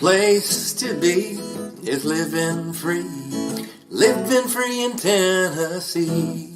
place to be is living free in Tennessee.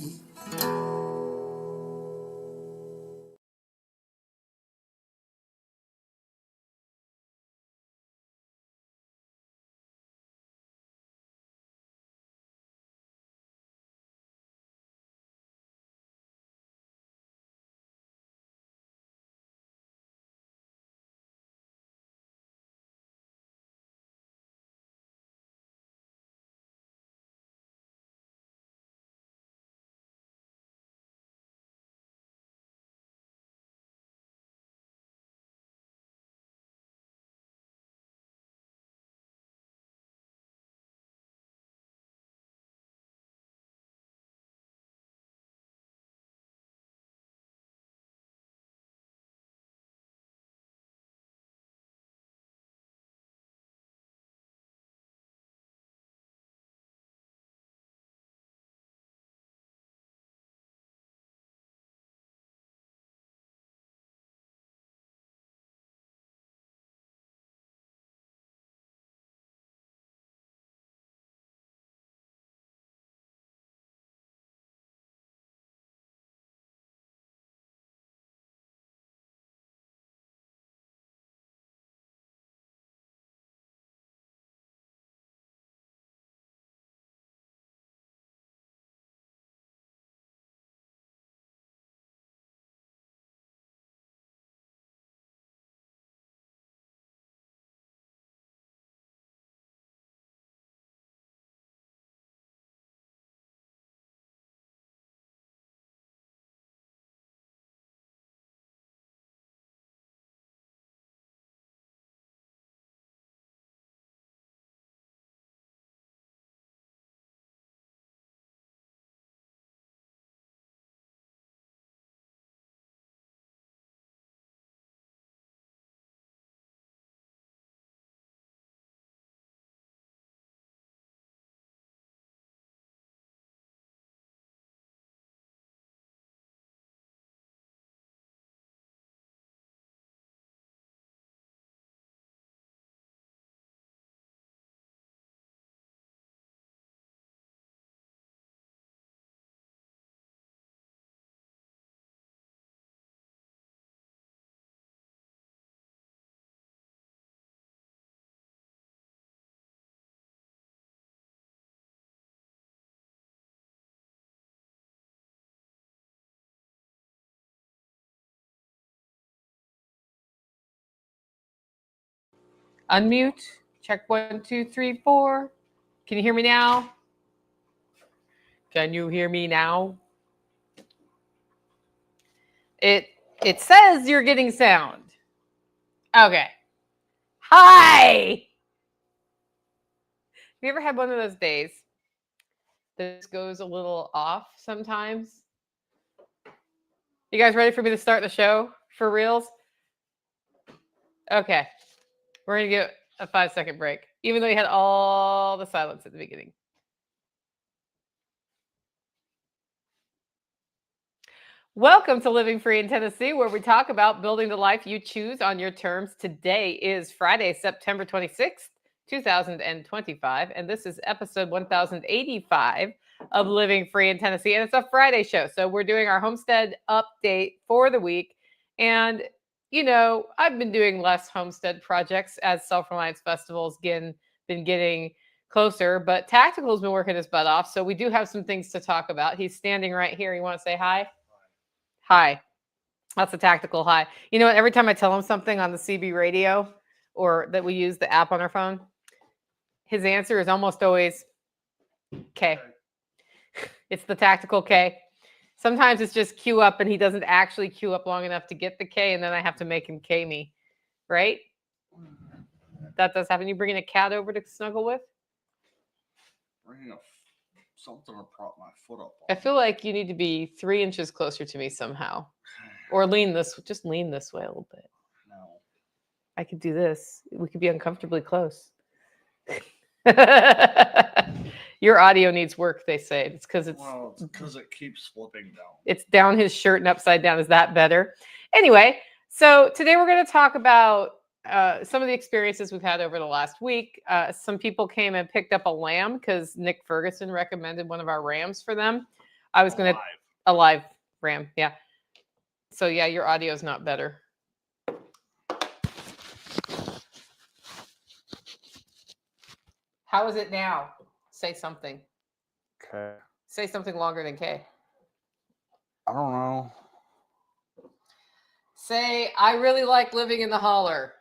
Unmute. Check 1, 2, 3, 4. Can you hear me now? Can you hear me now? It says you're getting sound. Okay. Hi. Have you ever had one of those days that just goes a little off sometimes? You guys ready for me to start the show for reals? Okay. We're going to get a 5-second break, even though you had all the silence at the beginning. Welcome to Living Free in Tennessee, where we talk about building the life you choose on your terms. Today is Friday, September 26th, 2025, and this is episode 1085 of Living Free in Tennessee, and it's a Friday show, so we're doing our Homestead update for the week. And, you know, I've been doing less Homestead projects as Self-Reliance Festival's been getting closer, but Tactical's been working his butt off, so we do have some things to talk about. He's standing right here. You want to say hi? Hi. That's a Tactical hi. You know what? Every time I tell him something on the CB radio or that we use the app on our phone, his answer is almost always K. It's the Tactical K. Sometimes it's just queue up and he doesn't actually queue up long enough to get the K, and then I have to make him K me. Right? That does happen. You bringing a cat over to snuggle with? Bringing something to prop my foot up on. I feel like you need to be 3 inches closer to me somehow. Or lean this way a little bit. No. I could do this. We could be uncomfortably close. Your audio needs work, they say. It's because it keeps flipping down. It's down his shirt and upside down. Is that better? Anyway, so today we're going to talk about some of the experiences we've had over the last week. Some people came and picked up a lamb because Nick Ferguson recommended one of our rams for them. I was going to a live ram. Yeah. So yeah, your audio is not better. How is it now? Say something. Okay. Say something longer than K. I don't know. Say, I really like living in the holler.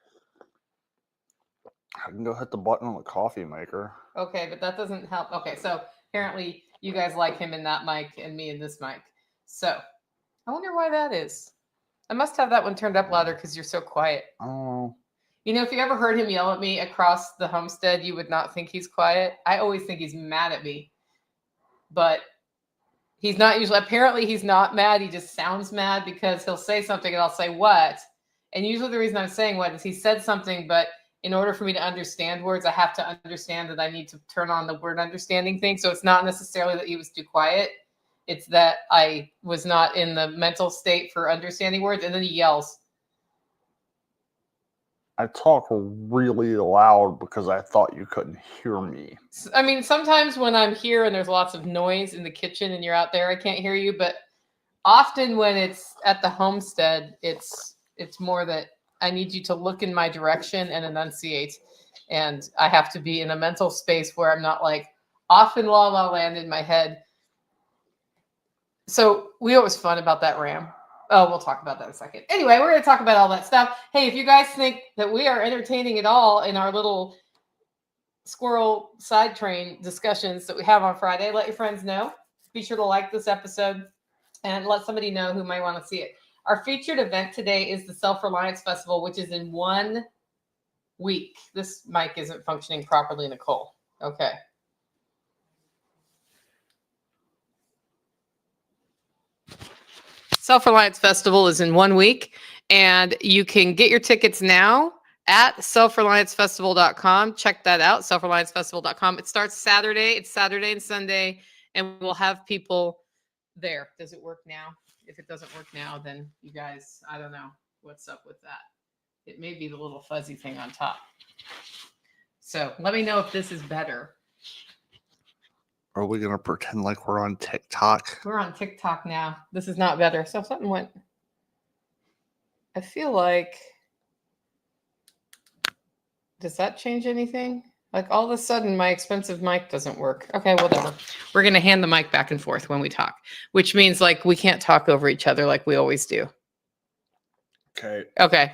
I can go hit the button on the coffee maker. Okay, but that doesn't help. Okay, so apparently you guys like him in that mic and me in this mic. So I wonder why that is. I must have that one turned up louder because you're so quiet. I don't know. You know, if you ever heard him yell at me across the homestead, you would not think he's quiet. I always think he's mad at me. But he's not usually, apparently he's not mad. He just sounds mad because he'll say something and I'll say, what? And usually the reason I'm saying what is he said something, but in order for me to understand words, I have to understand that I need to turn on the word understanding thing. So it's not necessarily that he was too quiet. It's that I was not in the mental state for understanding words. And then he yells. I talk really loud because I thought you couldn't hear me. I mean, sometimes when I'm here and there's lots of noise in the kitchen and you're out there, I can't hear you. But often when it's at the homestead, it's more that I need you to look in my direction and enunciate. And I have to be in a mental space where I'm not like off in la la land in my head. So we always fun about that ram. Oh, we'll talk about that in a second. Anyway, we're going to talk about all that stuff. Hey, if you guys think that we are entertaining at all in our little squirrel side train discussions that we have on Friday, let your friends know. Be sure to like this episode and let somebody know who might want to see it. Our featured event today is the Self-Reliance Festival, which is in 1 week. This mic isn't functioning properly, Nicole. Okay. Self-Reliance Festival is in 1 week, and you can get your tickets now at selfreliancefestival.com. Check that out, selfreliancefestival.com. It starts Saturday. It's Saturday and Sunday, and we'll have people there. Does it work now? If it doesn't work now, then you guys, I don't know what's up with that. It may be the little fuzzy thing on top. So let me know if this is better. Are we going to pretend like we're on TikTok? We're on TikTok now. This is not better. So something went. I feel like. Does that change anything? Like all of a sudden, my expensive mic doesn't work. Okay, whatever. We're going to hand the mic back and forth when we talk, which means like we can't talk over each other like we always do. Okay. Okay.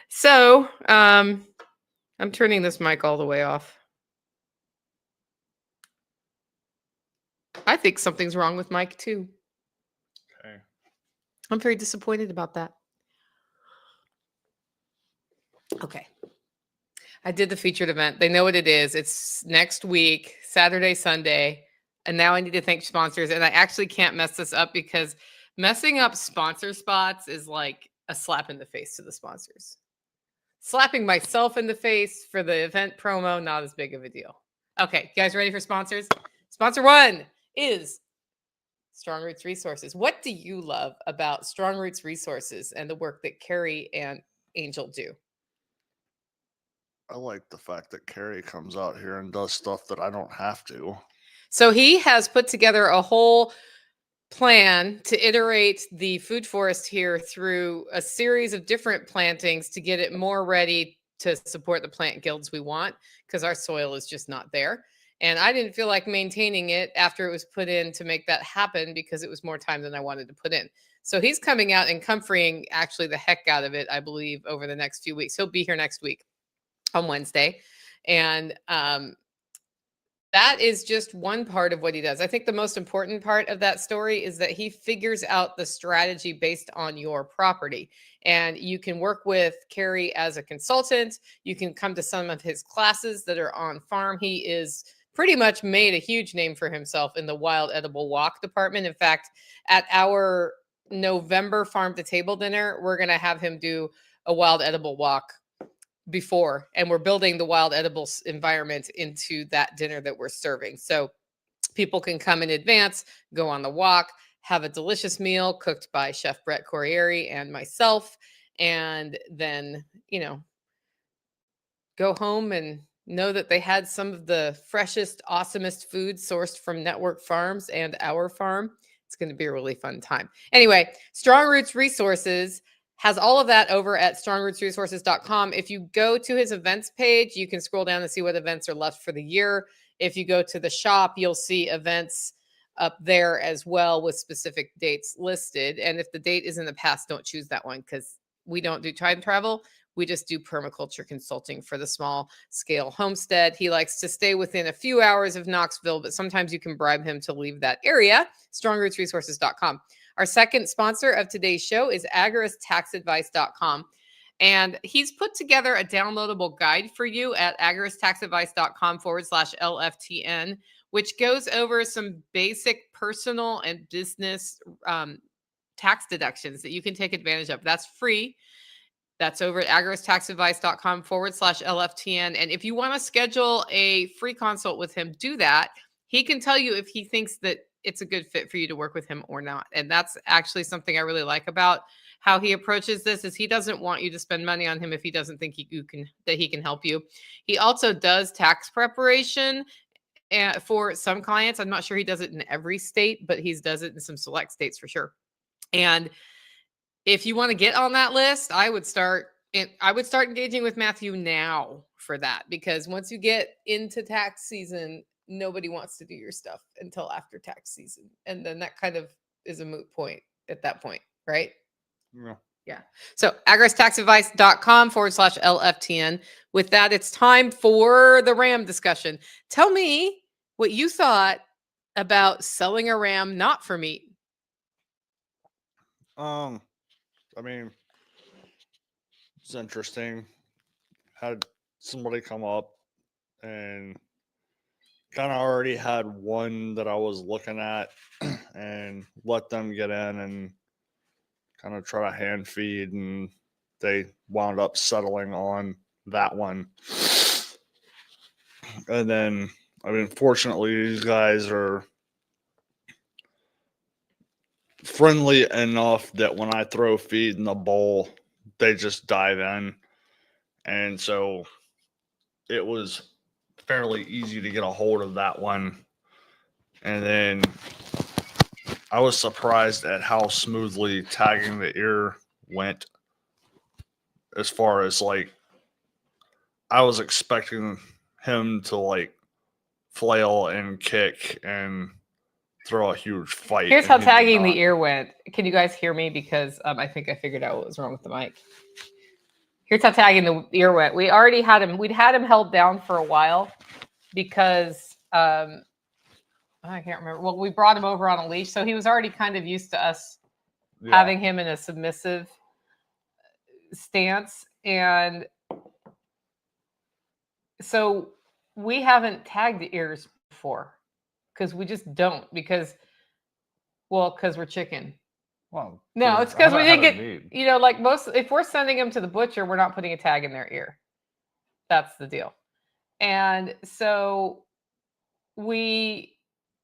So I'm turning this mic all the way off. I think something's wrong with Mike too. Okay. I'm very disappointed about that. Okay. I did the featured event. They know what it is. It's next week, Saturday, Sunday. And now I need to thank sponsors. And I actually can't mess this up because messing up sponsor spots is like a slap in the face to the sponsors. Slapping myself in the face for the event promo, not as big of a deal. Okay, you guys ready for sponsors? Sponsor 1 is Strong Roots Resources. What do you love about Strong Roots Resources and the work that Carrie and Angel do? I like the fact that Carrie comes out here and does stuff that I don't have to. So he has put together a whole plan to iterate the food forest here through a series of different plantings to get it more ready to support the plant guilds we want, because our soil is just not there. And I didn't feel like maintaining it after it was put in to make that happen because it was more time than I wanted to put in. So he's coming out and comforting actually the heck out of it, I believe, over the next few weeks. He'll be here next week on Wednesday. And that is just one part of what he does. I think the most important part of that story is that he figures out the strategy based on your property. And you can work with Carrie as a consultant. You can come to some of his classes that are on farm. He is pretty much made a huge name for himself in the wild edible walk department. In fact, at our November farm to table dinner, we're going to have him do a wild edible walk before, and we're building the wild edibles environment into that dinner that we're serving. So people can come in advance, go on the walk, have a delicious meal cooked by Chef Brett Corriere and myself, and then, go home and know that they had some of the freshest, awesomest food sourced from network farms and our farm. It's going to be a really fun time. Anyway, Strong Roots Resources has all of that over at strongrootsresources.com. If you go to his events page, you can scroll down and see what events are left for the year. If you go to the shop, you'll see events up there as well with specific dates listed. And if the date is in the past, don't choose that one because we don't do time travel. We just do permaculture consulting for the small scale homestead. He likes to stay within a few hours of Knoxville, but sometimes you can bribe him to leave that area. strongrootsresources.com. Our second sponsor of today's show is agoristaxadvice.com. And he's put together a downloadable guide for you at agoristaxadvice.com/LFTN, which goes over some basic personal and business tax deductions that you can take advantage of. That's free. That's over at agoristaxadvice.com/LFTN. And if you want to schedule a free consult with him, do that. He can tell you if he thinks that it's a good fit for you to work with him or not. And that's actually something I really like about how he approaches this is he doesn't want you to spend money on him if he doesn't think he can help you. He also does tax preparation for some clients. I'm not sure he does it in every state, but he does it in some select states for sure. And if you want to get on that list, I would start engaging with Matthew now for that, because once you get into tax season, nobody wants to do your stuff until after tax season. And then that kind of is a moot point at that point, right? Yeah. So agoristaxadvice.com/LFTN. With that, it's time for the RAM discussion. Tell me what you thought about selling a ram not for meat. I mean, it's interesting. Had somebody come up and kind of already had one that I was looking at and let them get in and kind of try to hand feed, and they wound up settling on that one. And then, I mean, fortunately, these guys are friendly enough that when I throw feed in the bowl, they just dive in. And so it was fairly easy to get a hold of that one. And then I was surprised at how smoothly tagging the ear went, as far as like, I was expecting him to like flail and kick and throw a huge fight. Here's how tagging the ear went. Can you guys hear me? Because I think I figured out what was wrong with the mic. Here's how tagging the ear went. We already had him. We'd had him held down for a while because I can't remember. Well, we brought him over on a leash, so he was already kind of used to us having him in a submissive stance. And so we haven't tagged the ears before because we just don't, because we're chicken. Well, no, it's because we didn't get, like most, if we're sending them to the butcher, we're not putting a tag in their ear. That's the deal. And so we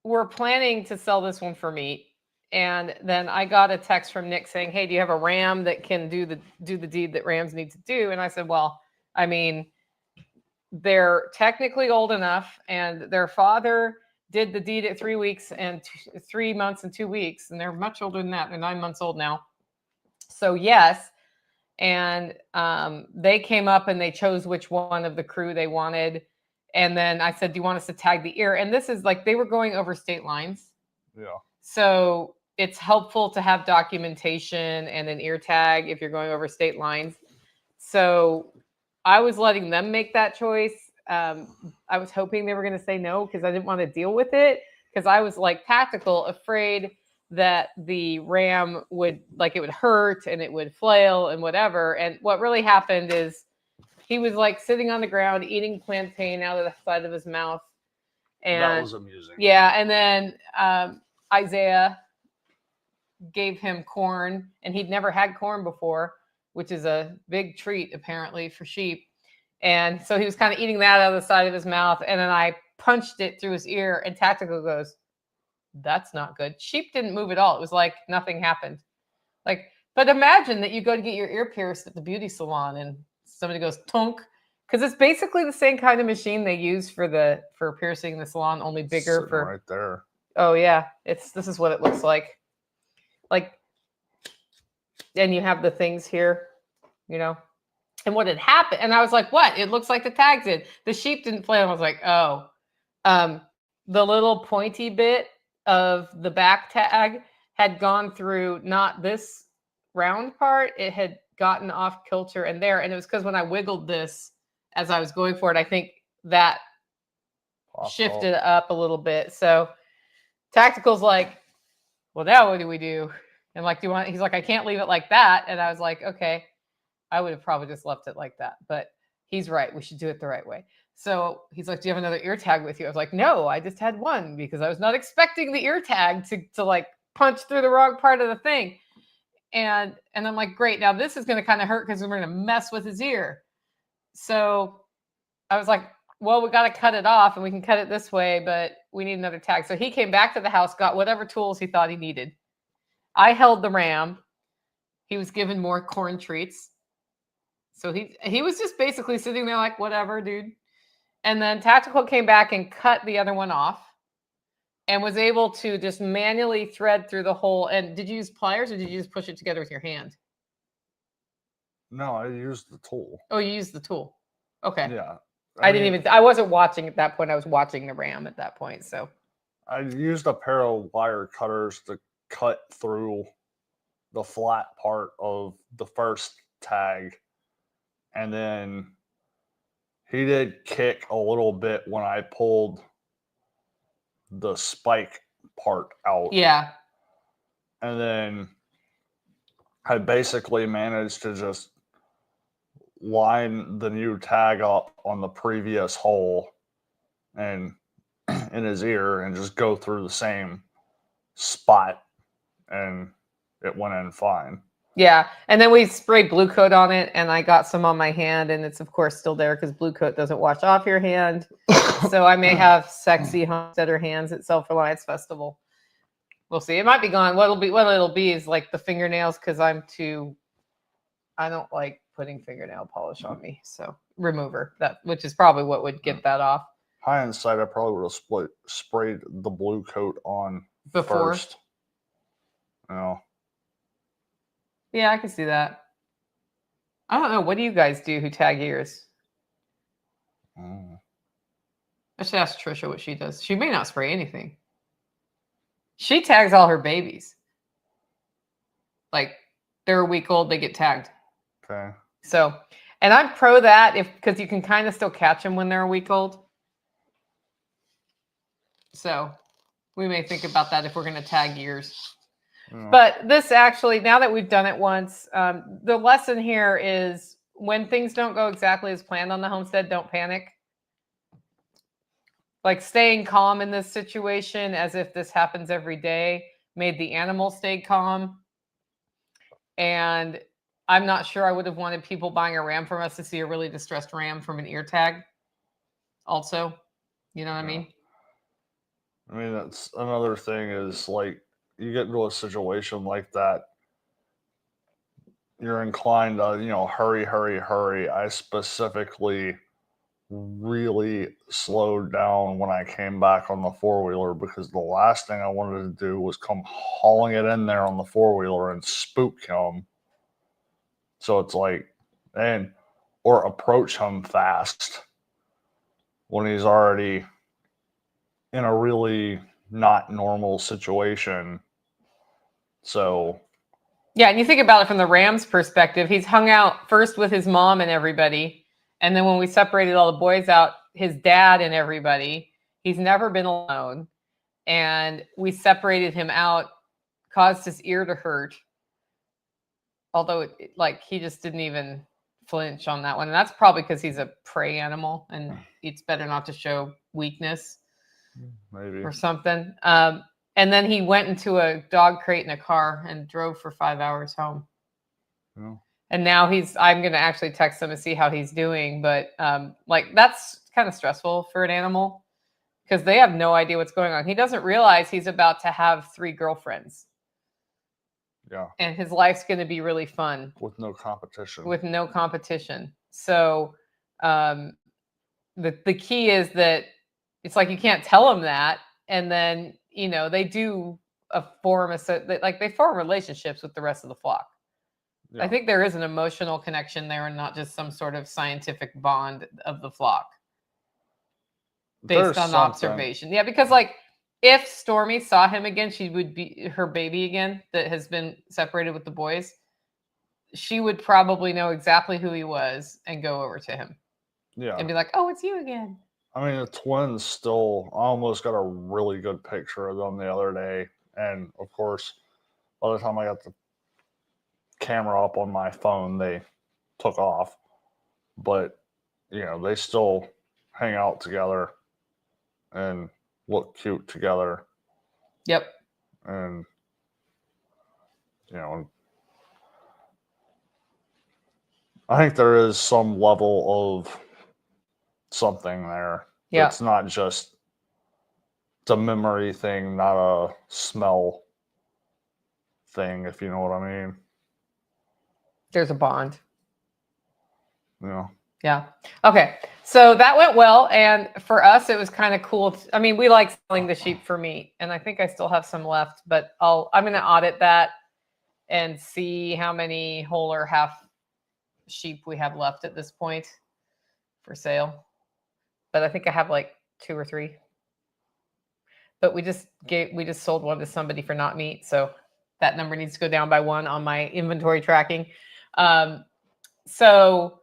were planning to sell this one for meat. And then I got a text from Nick saying, hey, do you have a ram that can do the deed that rams need to do? And I said, well, I mean, they're technically old enough, and their father did the deed at 3 weeks and 3 months and 2 weeks. And they're much older than that. They're 9 months old now. So yes. And they came up and they chose which one of the crew they wanted. And then I said, do you want us to tag the ear? And this is like, they were going over state lines. Yeah. So it's helpful to have documentation and an ear tag if you're going over state lines. So I was letting them make that choice. I was hoping they were going to say no, because I didn't want to deal with it, because I was like tactical, afraid that the ram would, like, it would hurt and it would flail and whatever. And what really happened is he was like sitting on the ground eating plantain out of the side of his mouth. And that was amusing. Yeah. And then Isaiah gave him corn, and he'd never had corn before, which is a big treat apparently for sheep. And so he was kind of eating that out of the side of his mouth. And then I punched it through his ear, and Tactical goes, that's not good. Sheep didn't move at all. It was like nothing happened. Like But imagine that you go to get your ear pierced at the beauty salon and somebody goes tonk, because it's basically the same kind of machine they use for piercing in the salon, only bigger. Sitting right there. Oh yeah, this is what it looks like. Like, and you have the things here, you know. And what had happened, and I was like, what? It looks like the tags did. The sheep didn't play. I was like, oh. The little pointy bit of the back tag had gone through not this round part. It had gotten off kilter and there. And it was because when I wiggled this as I was going for it, I think that shifted up a little bit. So Tactical's like, well, now what do we do? And like, he's like, I can't leave it like that. And I was like, okay, I would have probably just left it like that. But he's right. We should do it the right way. So he's like, do you have another ear tag with you? I was like, no, I just had one because I was not expecting the ear tag to like punch through the wrong part of the thing. And I'm like, great. Now this is going to kind of hurt because we're going to mess with his ear. So I was like, well, we got to cut it off and we can cut it this way, but we need another tag. So he came back to the house, got whatever tools he thought he needed. I held the ram. He was given more corn treats. So he was just basically sitting there like, whatever, dude. And then Tactical came back and cut the other one off and was able to just manually thread through the hole. And did you use pliers or did you just push it together with your hand? No, I used the tool. Oh, you used the tool. Okay. Yeah. I wasn't watching at that point. I was watching the ram at that point. So I used a pair of wire cutters to cut through the flat part of the first tag. And then he did kick a little bit when I pulled the spike part out. Yeah. And then I basically managed to just line the new tag up on the previous hole and in his ear and just go through the same spot, and it went in fine. Yeah. And then we sprayed blue coat on it, and I got some on my hand, and it's of course still there because blue coat doesn't wash off your hand. So I may have sexy Homesteader hands at Self-Reliance Festival. We'll see. It might be gone. What it'll be is like the fingernails, because I don't like putting fingernail polish on me. So remover, which is probably what would get that off. Hindsight, I probably would have sprayed the blue coat on before. First. No. Yeah, I can see that. I don't know. What do you guys do who tag ears? I should ask Trisha what she does. She may not spray anything. She tags all her babies. Like, they're a week old, they get tagged. Okay. So, and I'm pro that because you can kind of still catch them when they're a week old. So we may think about that if we're going to tag ears. Yeah. But this actually, now that we've done it once, the lesson here is when things don't go exactly as planned on the homestead, don't panic. Like staying calm in this situation as if this happens every day made the animal stay calm. And I'm not sure I would have wanted people buying a ram from us to see a really distressed ram from an ear tag. Also, you know what I mean? I mean, that's another thing is like you get into a situation like that, you're inclined to, hurry, hurry, hurry. I specifically really slowed down when I came back on the four-wheeler because the last thing I wanted to do was come hauling it in there on the four-wheeler and spook him. So it's like, or approach him fast when he's already in a really not normal situation. So yeah, and you think about it from the ram's perspective, he's hung out first with his mom and everybody. And then when we separated all the boys out, his dad and everybody, he's never been alone. And we separated him out, caused his ear to hurt. Although he just didn't even flinch on that one. And that's probably because he's a prey animal and it's better not to show weakness. Maybe. Or something. And then he went into a dog crate in a car and drove for 5 hours home. Yeah. And now I'm going to actually text him and see how he's doing. But that's kind of stressful for an animal because they have no idea what's going on. He doesn't realize he's about to have 3 girlfriends. Yeah. And his life's going to be really fun. With no competition. With no competition. So the key is that it's like you can't tell them that. And then, they do they form relationships with the rest of the flock. Yeah. I think there is an emotional connection there and not just some sort of scientific bond of the flock based on observation. Yeah, because like if Stormy saw him again, she would be her baby again that has been separated with the boys. She would probably know exactly who he was and go over to him. Yeah. And be like, oh, it's you again. I mean, the twins still, I almost got a really good picture of them the other day. And of course, by the time I got the camera up on my phone, they took off. But, they still hang out together and look cute together. Yep. And, I think there is some level of something there. Yeah. It's not just the memory thing, not a smell thing, if you know what I mean. There's a bond. Yeah. Yeah. Okay. So that went well. And for us, it was kind of cool. We like selling the sheep for meat, and I think I still have some left, but I'm going to audit that and see how many whole or half sheep we have left at this point for sale. But I think I have like 2 or 3. But we just sold one to somebody for not meat, so that number needs to go down by 1 on my inventory tracking. So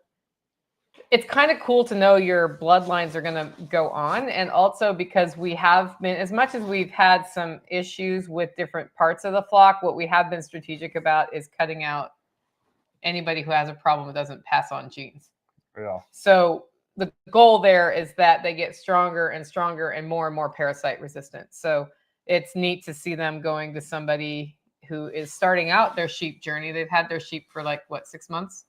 it's kind of cool to know your bloodlines are going to go on, and also because we have been, as much as we've had some issues with different parts of the flock, what we have been strategic about is cutting out anybody who has a problem that doesn't pass on genes. Yeah. So the goal there is that they get stronger and stronger and more parasite resistant. So it's neat to see them going to somebody who is starting out their sheep journey. They've had their sheep for 6 months?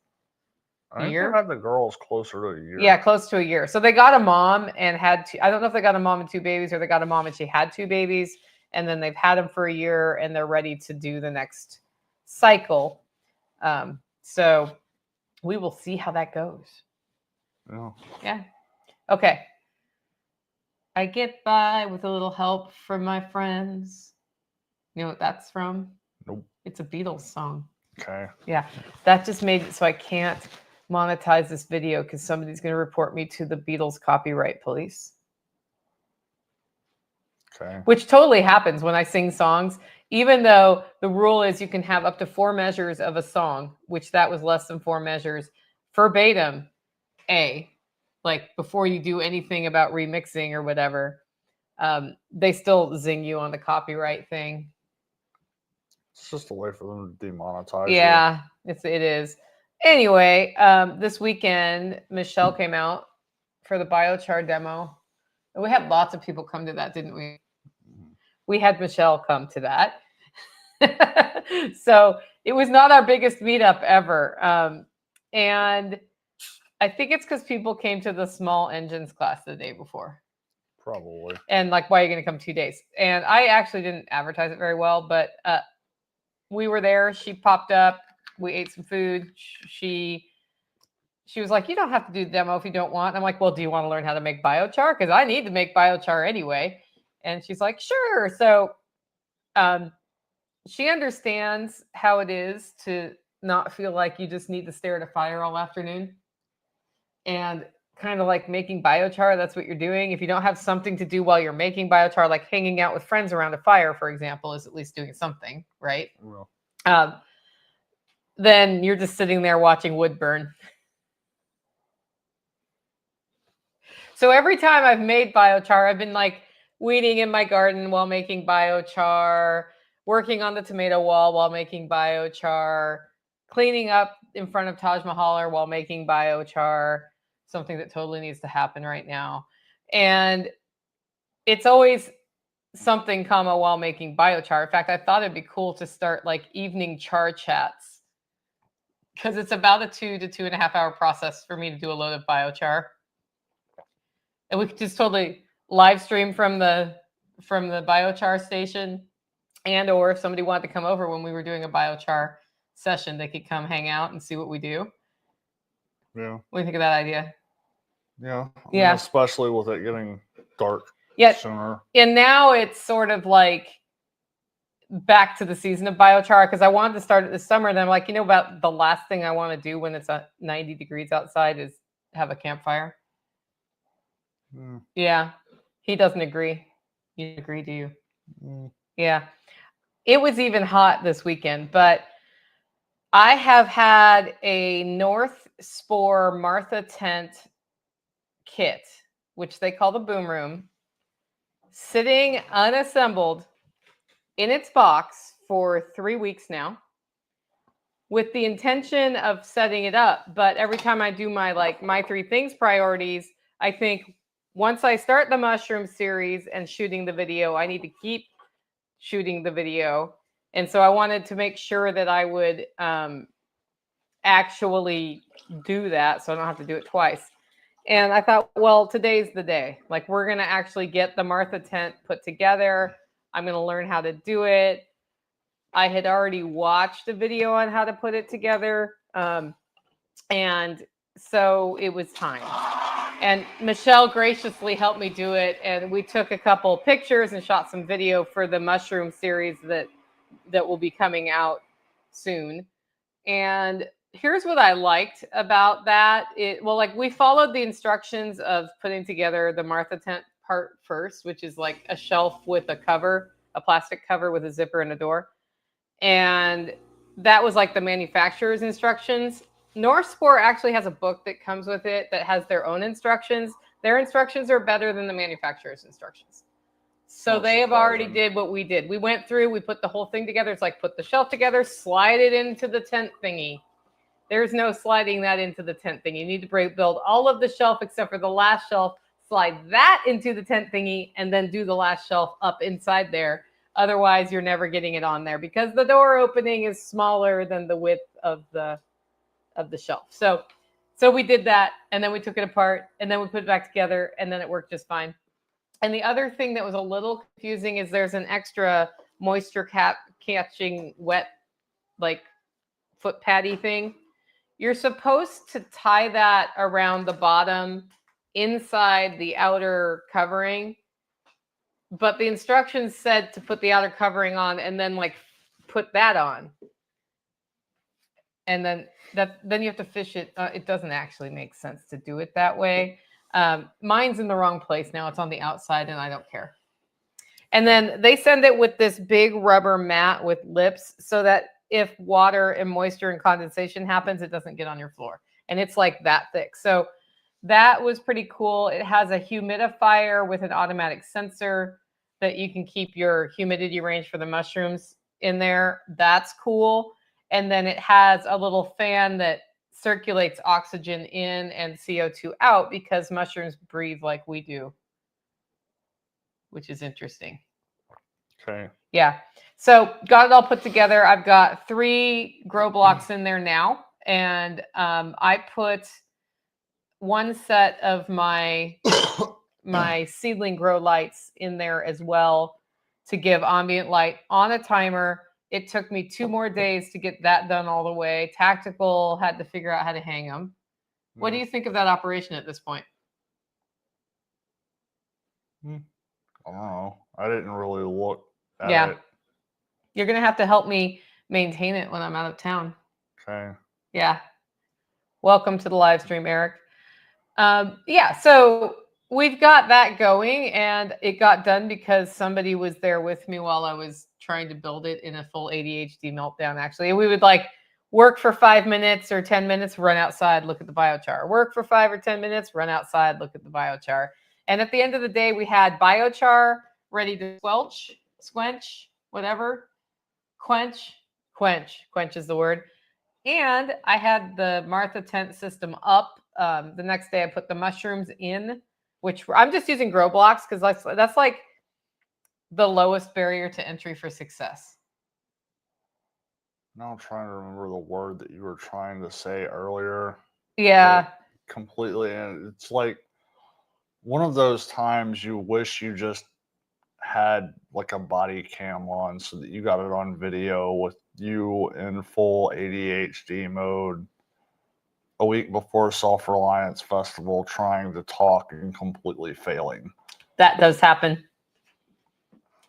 I think they've had the girls closer to a year. Yeah, close to a year. So they got a mom and had I don't know if they got a mom and 2 babies or they got a mom and she had 2 babies. And then they've had them for a year and they're ready to do the next cycle. So we will see how that goes. Yeah. Okay. I get by with a little help from my friends. You know what that's from? Nope. It's a Beatles song. Okay. Yeah. That just made it so I can't monetize this video because somebody's going to report me to the Beatles copyright police. Okay. Which totally happens when I sing songs, even though the rule is you can have up to 4 measures of a song, which that was less than 4 measures, verbatim, before you do anything about remixing or whatever, they still zing you on the copyright thing. It's just a way for them to demonetize you. It is. Anyway, this weekend, Michelle came out for the biochar demo. And we had lots of people come to that, didn't we? We had Michelle come to that. So it was not our biggest meetup ever. And I think it's because people came to the small engines class the day before. Probably. And why are you going to come 2 days? And I actually didn't advertise it very well, but we were there. She popped up. We ate some food. She was like, you don't have to do the demo if you don't want. I'm like, well, do you want to learn how to make biochar? Because I need to make biochar anyway. And she's like, sure. So she understands how it is to not feel like you just need to stare at a fire all afternoon. And kind of like making biochar, that's what you're doing. If you don't have something to do while you're making biochar, like hanging out with friends around a fire, for example, is at least doing something, right? Well. Then you're just sitting there watching wood burn. So every time I've made biochar, I've been weeding in my garden while making biochar, working on the tomato wall while making biochar, cleaning up in front of Taj Mahal while making biochar, something that totally needs to happen right now. And it's always something, while making biochar. In fact, I thought it'd be cool to start evening char chats because it's about a 2 to 2.5 hour process for me to do a load of biochar. And we could just totally live stream from the biochar station And or if somebody wanted to come over when we were doing a biochar session, they could come hang out and see what we do. Yeah. What do you think of that idea? Yeah. Yeah. Especially with it getting dark sooner. And now it's sort of like back to the season of biochar, because I wanted to start it this summer. And I'm like, about the last thing I want to do when it's 90 degrees outside is have a campfire. Yeah. He doesn't agree. You agree, do you? Yeah. It was even hot this weekend, but I have had a North Spore Martha tent kit, which they call the boom room, sitting unassembled in its box for 3 weeks now, with the intention of setting it up. But every time I do my 3 things priorities, I think once I start the mushroom series and shooting the video, I need to keep shooting the video. And so I wanted to make sure that I would actually do that so I don't have to do it twice. And I thought, well, today's the day. Like, we're going to actually get the Martha tent put together. I'm going to learn how to do it. I had already watched a video on how to put it together. And so it was time. And Michelle graciously helped me do it. And we took a couple pictures and shot some video for the mushroom series that will be coming out soon. And here's what I liked about that. We followed the instructions of putting together the Martha tent part first, which is like a shelf with a cover, a plastic cover with a zipper and a door. And that was like the manufacturer's instructions. North Spore actually has a book that comes with it that has their own instructions. Their instructions are better than the manufacturer's instructions. So they have already did what we did. We went through, we put the whole thing together. It's like, put the shelf together, slide it into the tent thingy. There's no sliding that into the tent thingy. You need to build all of the shelf except for the last shelf, slide that into the tent thingy, and then do the last shelf up inside there. Otherwise, you're never getting it on there because the door opening is smaller than the width of the shelf. So we did that, and then we took it apart, and then we put it back together, and then it worked just fine. And the other thing that was a little confusing is there's an extra moisture catching wet, like, foot patty thing. You're supposed to tie that around the bottom inside the outer covering, but the instructions said to put the outer covering on and then put that on. And then you have to fish it. It doesn't actually make sense to do it that way. Mine's in the wrong place now. It's on the outside and I don't care. And then they send it with this big rubber mat with lips so that if water and moisture and condensation happens, it doesn't get on your floor. And it's like that thick. So that was pretty cool. It has a humidifier with an automatic sensor that you can keep your humidity range for the mushrooms in there. That's cool. And then it has a little fan that circulates oxygen in and CO2 out because mushrooms breathe like we do, which is interesting. Okay. Yeah. So got it all put together. I've got 3 grow blocks in there now. And I put one set of my seedling grow lights in there as well to give ambient light on a timer. It took me 2 more days to get that done all the way. Tactical had to figure out how to hang them. What do you think of that operation at this point? I don't know. I didn't really look at it. You're going to have to help me maintain it when I'm out of town. Okay. Yeah. Welcome to the live stream, Eric. So we've got that going, and it got done because somebody was there with me while I was trying to build it in a full ADHD meltdown, actually. And we would work for 5 minutes or 10 minutes, run outside, look at the biochar. Work for 5 or 10 minutes, run outside, look at the biochar. And at the end of the day, we had biochar ready to quench is the word. And I had the Martha tent system up. The next day I put the mushrooms in, which I'm just using grow blocks because that's like the lowest barrier to entry for success. Now I'm trying to remember the word that you were trying to say earlier. Yeah. Completely. And it's like one of those times you wish you just had like a body cam on so that you got it on video with you in full ADHD mode a week before Self-Reliance Festival trying to talk and completely failing. That does happen.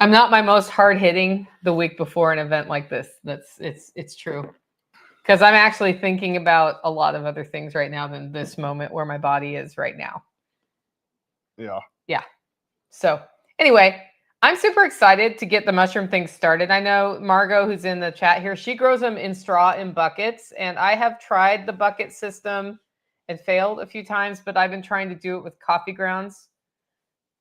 I'm not my most hard hitting the week before an event like this. It's true. Because I'm actually thinking about a lot of other things right now than this moment where my body is right now. Yeah. Yeah. So anyway, I'm super excited to get the mushroom thing started. I know Margot, who's in the chat here, she grows them in straw in buckets. And I have tried the bucket system and failed a few times, but I've been trying to do it with coffee grounds.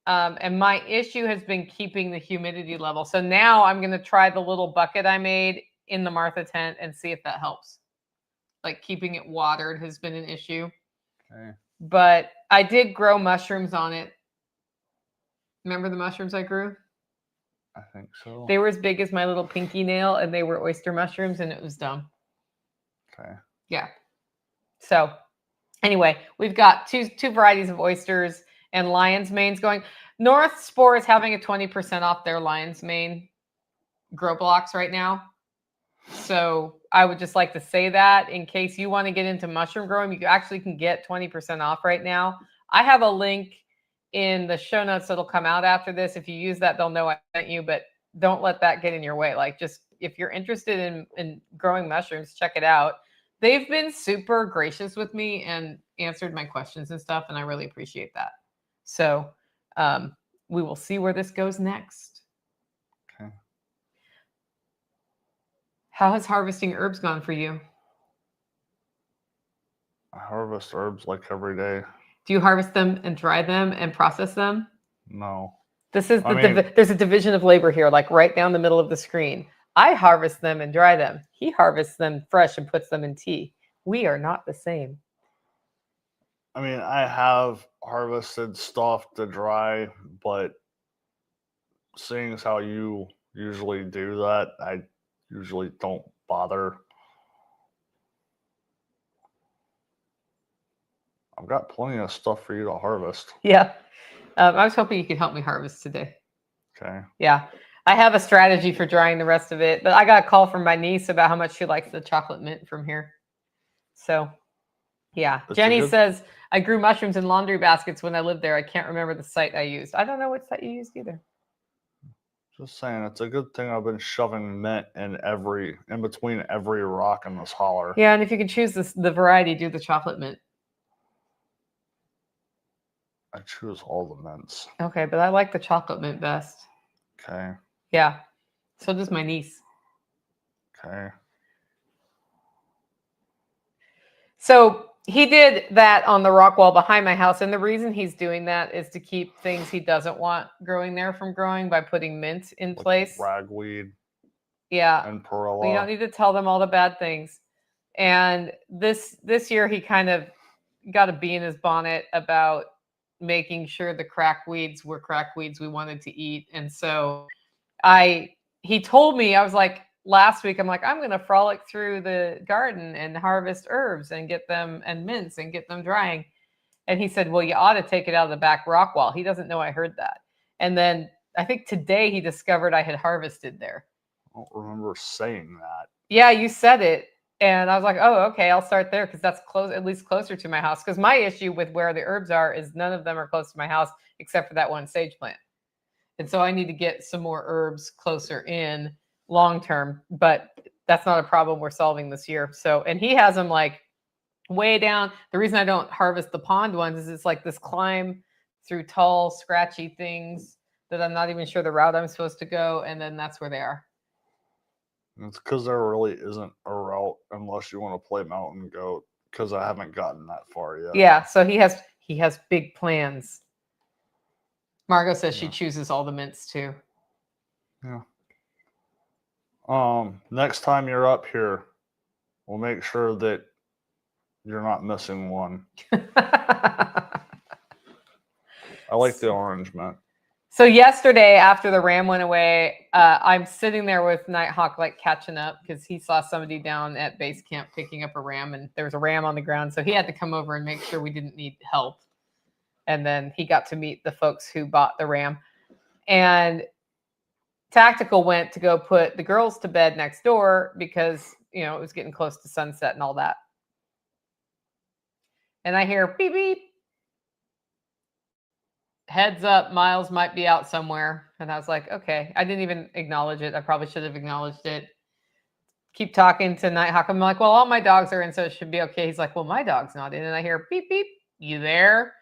And my issue has been keeping the humidity level. So now I'm going to try the little bucket I made in the Martha tent and see if that helps. Like keeping it watered has been an issue. Okay. But I did grow mushrooms on it. Remember the mushrooms I grew? I think so. They were as big as my little pinky nail, and they were oyster mushrooms, and it was dumb. Okay. Yeah. So anyway, we've got two varieties of oysters and lion's manes going. North Spore is having a 20% off their lion's mane grow blocks right now. So I would just like to say that in case you want to get into mushroom growing, you actually can get 20% off right now. I have a link in the show notes that'll come out after this. If you use that, they'll know I sent you, but don't let that get in your way. Like, just if you're interested in growing mushrooms, check it out. They've been super gracious with me and answered my questions and stuff, and I really appreciate that. So we will see where this goes next. Okay. How has harvesting herbs gone for you? I harvest herbs like every day. Do you harvest them and dry them and process them? No. This is there's a division of labor here, like right down the middle of the screen. I harvest them and dry them. He harvests them fresh and puts them in tea. We are not the same. I mean, I have harvested stuff to dry, but seeing as how you usually do that, I usually don't bother. I've got plenty of stuff for you to harvest. Yeah. I was hoping you could help me harvest today. Okay. Yeah. I have a strategy for drying the rest of it, but I got a call from my niece about how much she likes the chocolate mint from here. So, yeah. Jenny says, I grew mushrooms in laundry baskets when I lived there. I can't remember the site I used. I don't know what site you used either. Just saying, it's a good thing I've been shoving mint in between every rock in this holler. Yeah, and if you can choose the variety, do the chocolate mint. I choose all the mints. Okay, but I like the chocolate mint best. Okay. Yeah. So does my niece. Okay. So he did that on the rock wall behind my house. And the reason he's doing that is to keep things he doesn't want growing there from growing by putting mint in place. Ragweed. Yeah. And perilla. We don't need to tell them all the bad things. And this year he kind of got a bee in his bonnet about making sure the crackweeds were crackweeds we wanted to eat. And so he told me, I was like, last week, I'm like, I'm going to frolic through the garden and harvest herbs and get them and mints and get them drying. And he said, well, you ought to take it out of the back rock wall. He doesn't know I heard that. And then I think today he discovered I had harvested there. I don't remember saying that. Yeah, you said it. And I was like, oh, okay, I'll start there because that's at least closer to my house. Because my issue with where the herbs are is none of them are close to my house except for that one sage plant. And so I need to get some more herbs closer in long term, but that's not a problem we're solving this year. So, and he has them like way down. The reason I don't harvest the pond ones is it's like this climb through tall, scratchy things that I'm not even sure the route I'm supposed to go. And then that's where they are. It's because there really isn't a route unless you want to play mountain goat, because I haven't gotten that far yet. Yeah, so he has big plans. Margot says she chooses all the mints too. Yeah. Next time you're up here, we'll make sure that you're not missing one. I like the orange mint. So yesterday, after the ram went away, I'm sitting there with Nighthawk, like catching up because he saw somebody down at base camp picking up a ram, and there was a ram on the ground. So he had to come over and make sure we didn't need help. And then he got to meet the folks who bought the ram. And Tactical went to go put the girls to bed next door because, you know, it was getting close to sunset and all that. And I hear beep, beep. Heads up, Miles might be out somewhere. And I was like, okay. I didn't even acknowledge it. I probably should have acknowledged it. Keep talking to Nighthawk. I'm like, well, all my dogs are in, so it should be okay. He's like, well, my dog's not in. And I hear beep, beep. You there?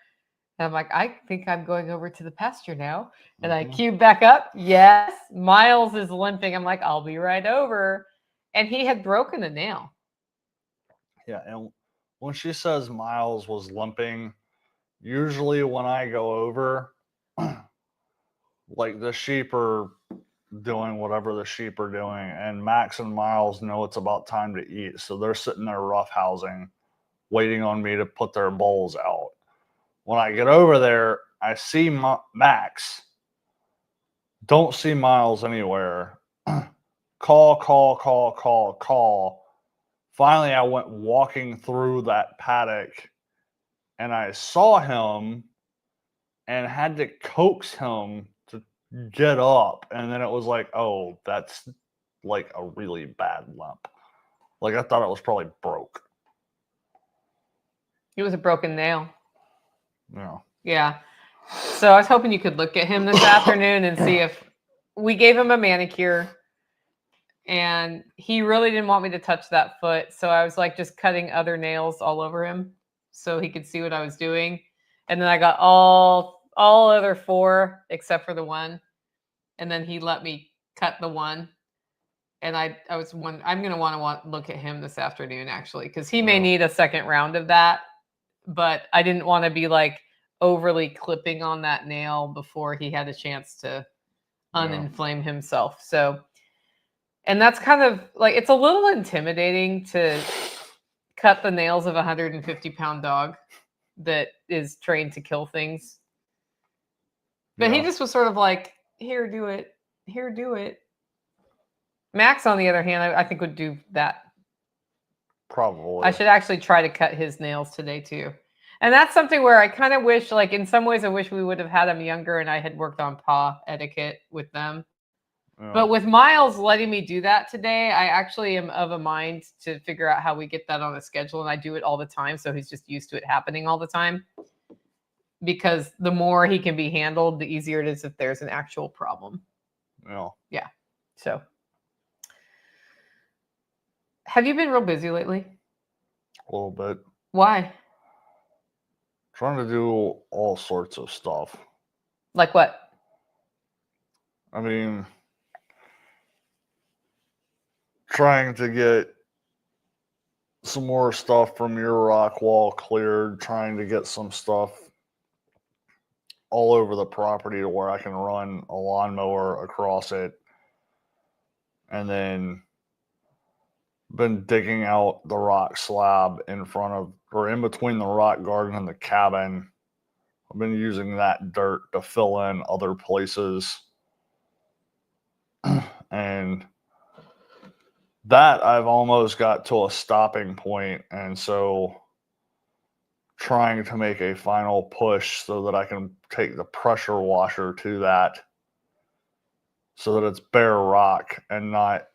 And I'm like, I think I'm going over to the pasture now. And I cue back up. Yes, Miles is limping. I'm like, I'll be right over. And he had broken a nail. Yeah, and when she says Miles was limping, usually when I go over, like the sheep are doing whatever the sheep are doing, and Max and Miles know it's about time to eat, so they're sitting there roughhousing, waiting on me to put their bowls out. When I get over there, I see Max, don't see Miles anywhere. Call. Finally, I went walking through that paddock, and I saw him and had to coax him to get up. And then it was like, oh, that's like a really bad limp. Like I thought it was probably broke. It was a broken nail. Yeah. Yeah. So I was hoping you could look at him this afternoon and see if we gave him a manicure. And he really didn't want me to touch that foot. So I was like just cutting other nails all over him so he could see what I was doing. And then I got all other 4 except for the one. And then he let me cut the one. And I'm going to want to look at him this afternoon, actually, because he may need a second round of that. But I didn't want to be like overly clipping on that nail before he had a chance to uninflame himself. So, and that's kind of like, it's a little intimidating to cut the nails of a 150-pound dog that is trained to kill things. But he just was sort of like, here, do it. Here, do it. Max, on the other hand, I think would do that. Probably. I should actually try to cut his nails today too. And that's something where I kind of wish, like in some ways, I wish we would have had him younger and I had worked on paw etiquette with them. Yeah. But with Miles letting me do that today, I actually am of a mind to figure out how we get that on a schedule. And I do it all the time. So he's just used to it happening all the time. Because the more he can be handled, the easier it is if there's an actual problem. Yeah. Yeah. So. Have you been real busy lately? A little bit. Why? Trying to do all sorts of stuff. Like what? I mean, trying to get some more stuff from your rock wall cleared, trying to get some stuff all over the property to where I can run a lawnmower across it. And then been digging out the rock slab in front of, or in between the rock garden and the cabin. I've been using that dirt to fill in other places. And that I've almost got to a stopping point. And so trying to make a final push so that I can take the pressure washer to that so that it's bare rock and not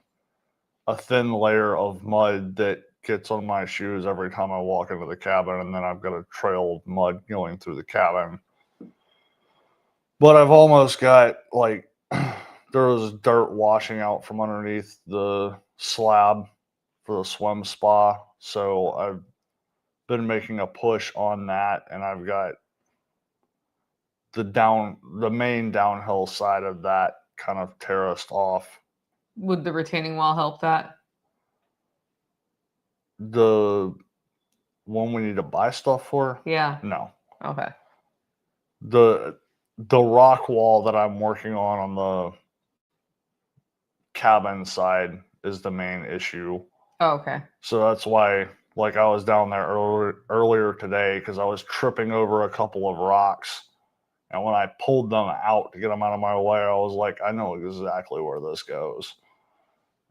a thin layer of mud that gets on my shoes every time I walk into the cabin, and then I've got a trail of mud going through the cabin. But I've almost got, like, there was dirt washing out from underneath the slab for the swim spa, so I've been making a push on that, and I've got the main downhill side of that kind of terraced off. Would the retaining wall help that? The one we need to buy stuff for? Yeah. No. Okay. The rock wall that I'm working on the cabin side is the main issue. Oh, okay. So that's why, like, I was down there earlier today because I was tripping over a couple of rocks. And when I pulled them out to get them out of my way, I was like, I know exactly where this goes.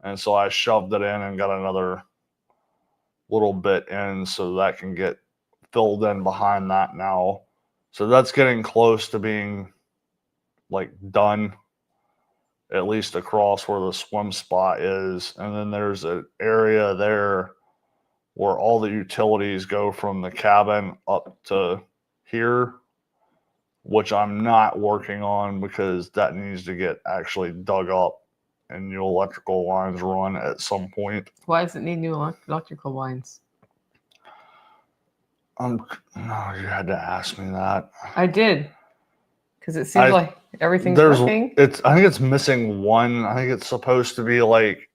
And so I shoved it in and got another little bit in so that can get filled in behind that now. So that's getting close to being, like, done. at least across where the swim spot is. And then there's an area there where all the utilities go from the cabin up to here, which I'm not working on because that needs to get actually dug up and new electrical lines run at some point. Why does it need new electrical lines? No, you had to ask me that. I did. Because it seems like everything's working. I think it's missing one. I think it's supposed to be like,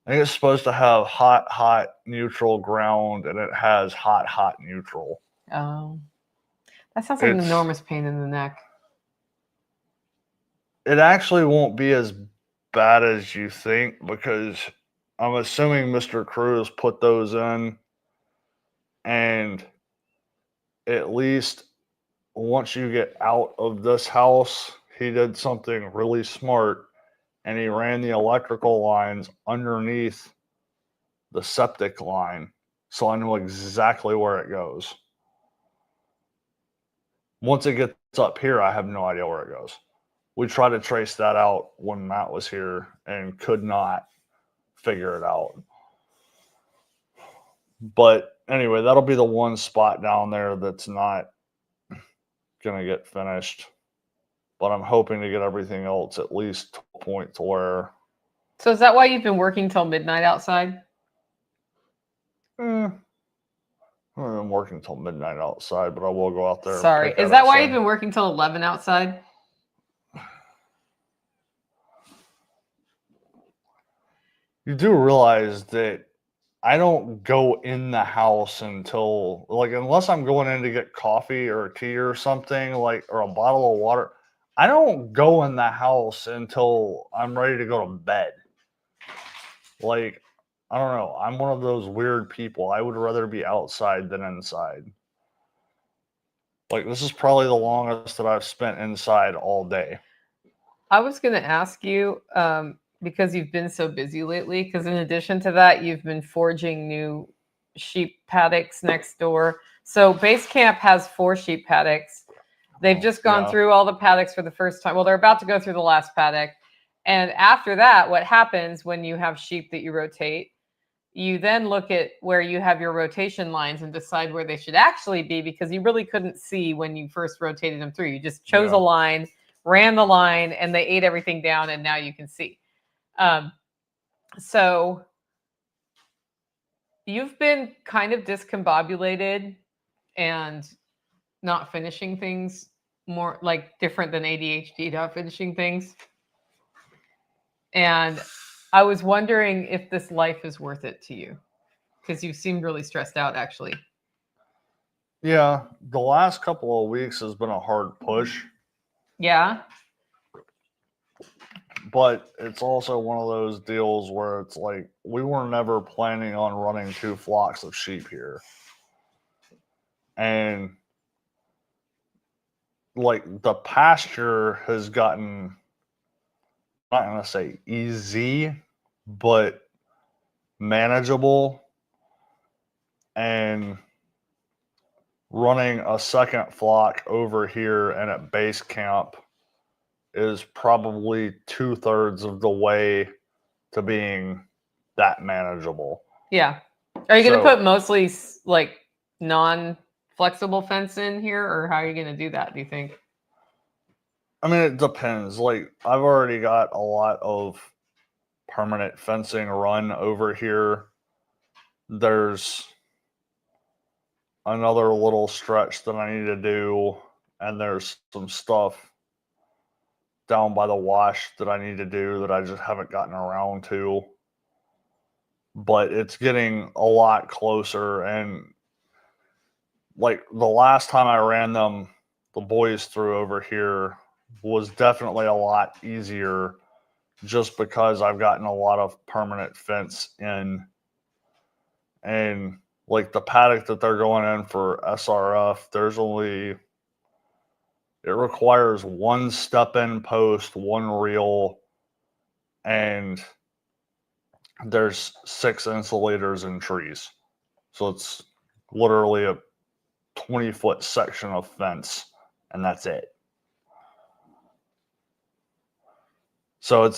I think it's supposed to have hot, hot, neutral, ground, and it has hot, hot, neutral. Oh. That sounds like an enormous pain in the neck. It actually won't be as bad as you think because I'm assuming Mr. Cruz put those in, and at least once you get out of this house, he did something really smart, and he ran the electrical lines underneath the septic line, so I know exactly where it goes. Once it gets up here, I have no idea where it goes. We tried to trace that out when Matt was here and could not figure it out. But anyway, that'll be the one spot down there that's not going to get finished. But I'm hoping to get everything else at least to a point to where... So is that why you've been working till midnight outside? I haven't been working till midnight outside, but I will go out there. Sorry, is that why you've been working till 11 outside? You do realize that I don't go in the house until, like, unless I'm going in to get coffee or tea or something, like, or a bottle of water, I don't go in the house until I'm ready to go to bed. Like, I don't know. I'm one of those weird people. I would rather be outside than inside. Like, this is probably the longest that I've spent inside all day. I was going to ask you, because you've been so busy lately, because in addition to that, you've been forging new sheep paddocks next door. So base camp has 4 sheep paddocks. They've just gone through all the paddocks for the first time. Well, they're about to go through the last paddock. And after that, what happens when you have sheep that you rotate, you then look at where you have your rotation lines and decide where they should actually be, because you really couldn't see when you first rotated them through. You just chose a line, ran the line, and they ate everything down, and now you can see. So you've been kind of discombobulated and not finishing things, more like different than ADHD, not finishing things. And I was wondering if this life is worth it to you, because you seemed really stressed out, actually. Yeah, the last couple of weeks has been a hard push. Yeah. But it's also one of those deals where it's like, we were never planning on running 2 flocks of sheep here. And like, the pasture has gotten, I'm not going to say easy, but manageable. And running a second flock over here and at base camp is probably 2/3 of the way to being that manageable. Yeah. Are you going to put mostly like non-flexible fence in here, or how are you going to do that, do you think? I mean, it depends. Like, I've already got a lot of permanent fencing run over here. There's another little stretch that I need to do, and there's some stuff down by the wash that I need to do that I just haven't gotten around to. But it's getting a lot closer, and like, the last time I ran them, the boys threw over here, was definitely a lot easier just because I've gotten a lot of permanent fence in. And like, the paddock that they're going in for SRF, there's only, it requires 1 step-in post, 1 reel, and there's 6 insulators and trees. So it's literally a 20-foot section of fence, and that's it. So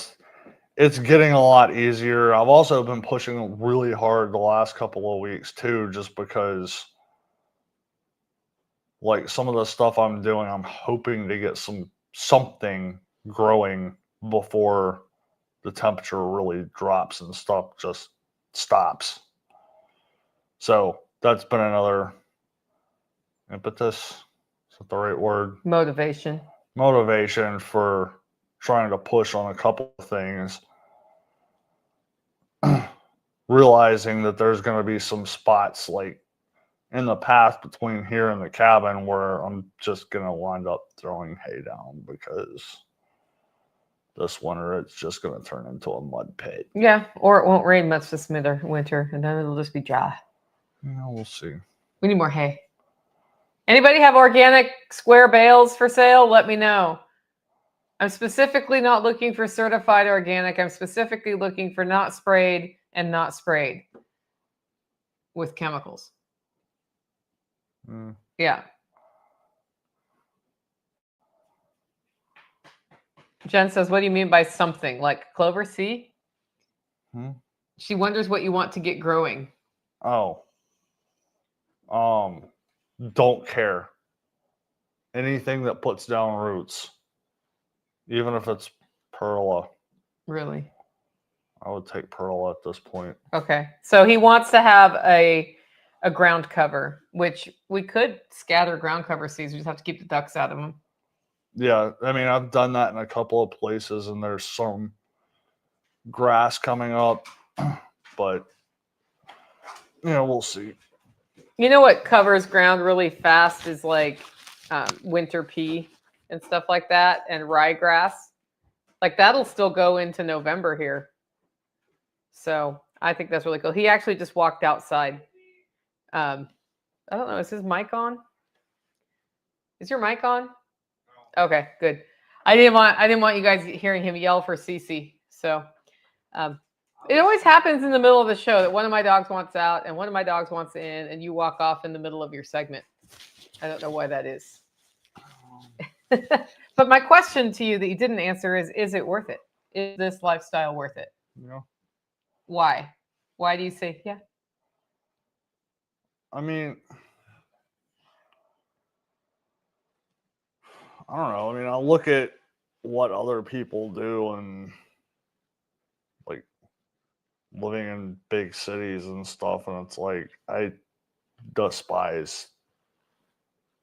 it's getting a lot easier. I've also been pushing really hard the last couple of weeks too, just because like some of the stuff I'm doing, I'm hoping to get something growing before the temperature really drops and stuff just stops. So that's been another impetus. Is that the right word? Motivation. Motivation for trying to push on a couple of things. Realizing that there's going to be some spots like in the path between here and the cabin where I'm just going to wind up throwing hay down because this winter it's just going to turn into a mud pit. Yeah, or it won't rain much this winter, and then it'll just be dry. Yeah, we'll see. We need more hay. Anybody have organic square bales for sale? Let me know. I'm specifically not looking for certified organic. I'm specifically looking for not sprayed and not sprayed with chemicals. Yeah. Jen says, what do you mean by something? Like clover seed? She wonders what you want to get growing. Oh. Don't care. Anything that puts down roots. Even if it's perla. Really? I would take perla at this point. Okay. So he wants to have a ground cover, which we could scatter ground cover seeds. We just have to keep the ducks out of them. Yeah, I mean, I've done that in a couple of places, and there's some grass coming up, but we'll see. You know what covers ground really fast is like winter pea and stuff like that, and ryegrass. Like that'll still go into November here. So I think that's really cool. He actually just walked outside. I don't know. Is his mic on? Is your mic on? Okay, good. I didn't want you guys hearing him yell for Cece. So it always happens in the middle of the show that one of my dogs wants out and one of my dogs wants in, and you walk off in the middle of your segment. I don't know why that is. But my question to you that you didn't answer is it worth it? Is this lifestyle worth it? Yeah. Why? Why do you say yeah? I mean, I don't know. I mean, I look at what other people do and like living in big cities and stuff, and it's like I despise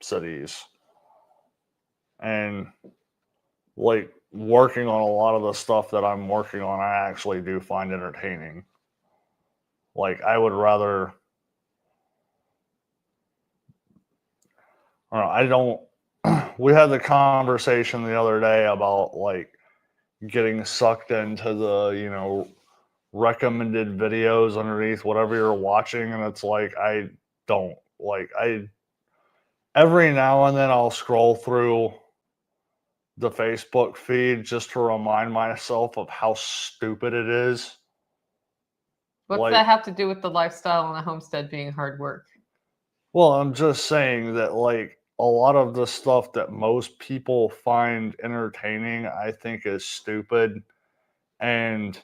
cities. And like working on a lot of the stuff that I'm working on, I actually do find entertaining. Like I would rather, I don't, we had the conversation the other day about like getting sucked into the, recommended videos underneath whatever you're watching. And it's like, I don't like, every now and then I'll scroll through the Facebook feed just to remind myself of how stupid it is. What's that have to do with the lifestyle on a homestead being hard work? Well, I'm just saying that like a lot of the stuff that most people find entertaining, I think is stupid. And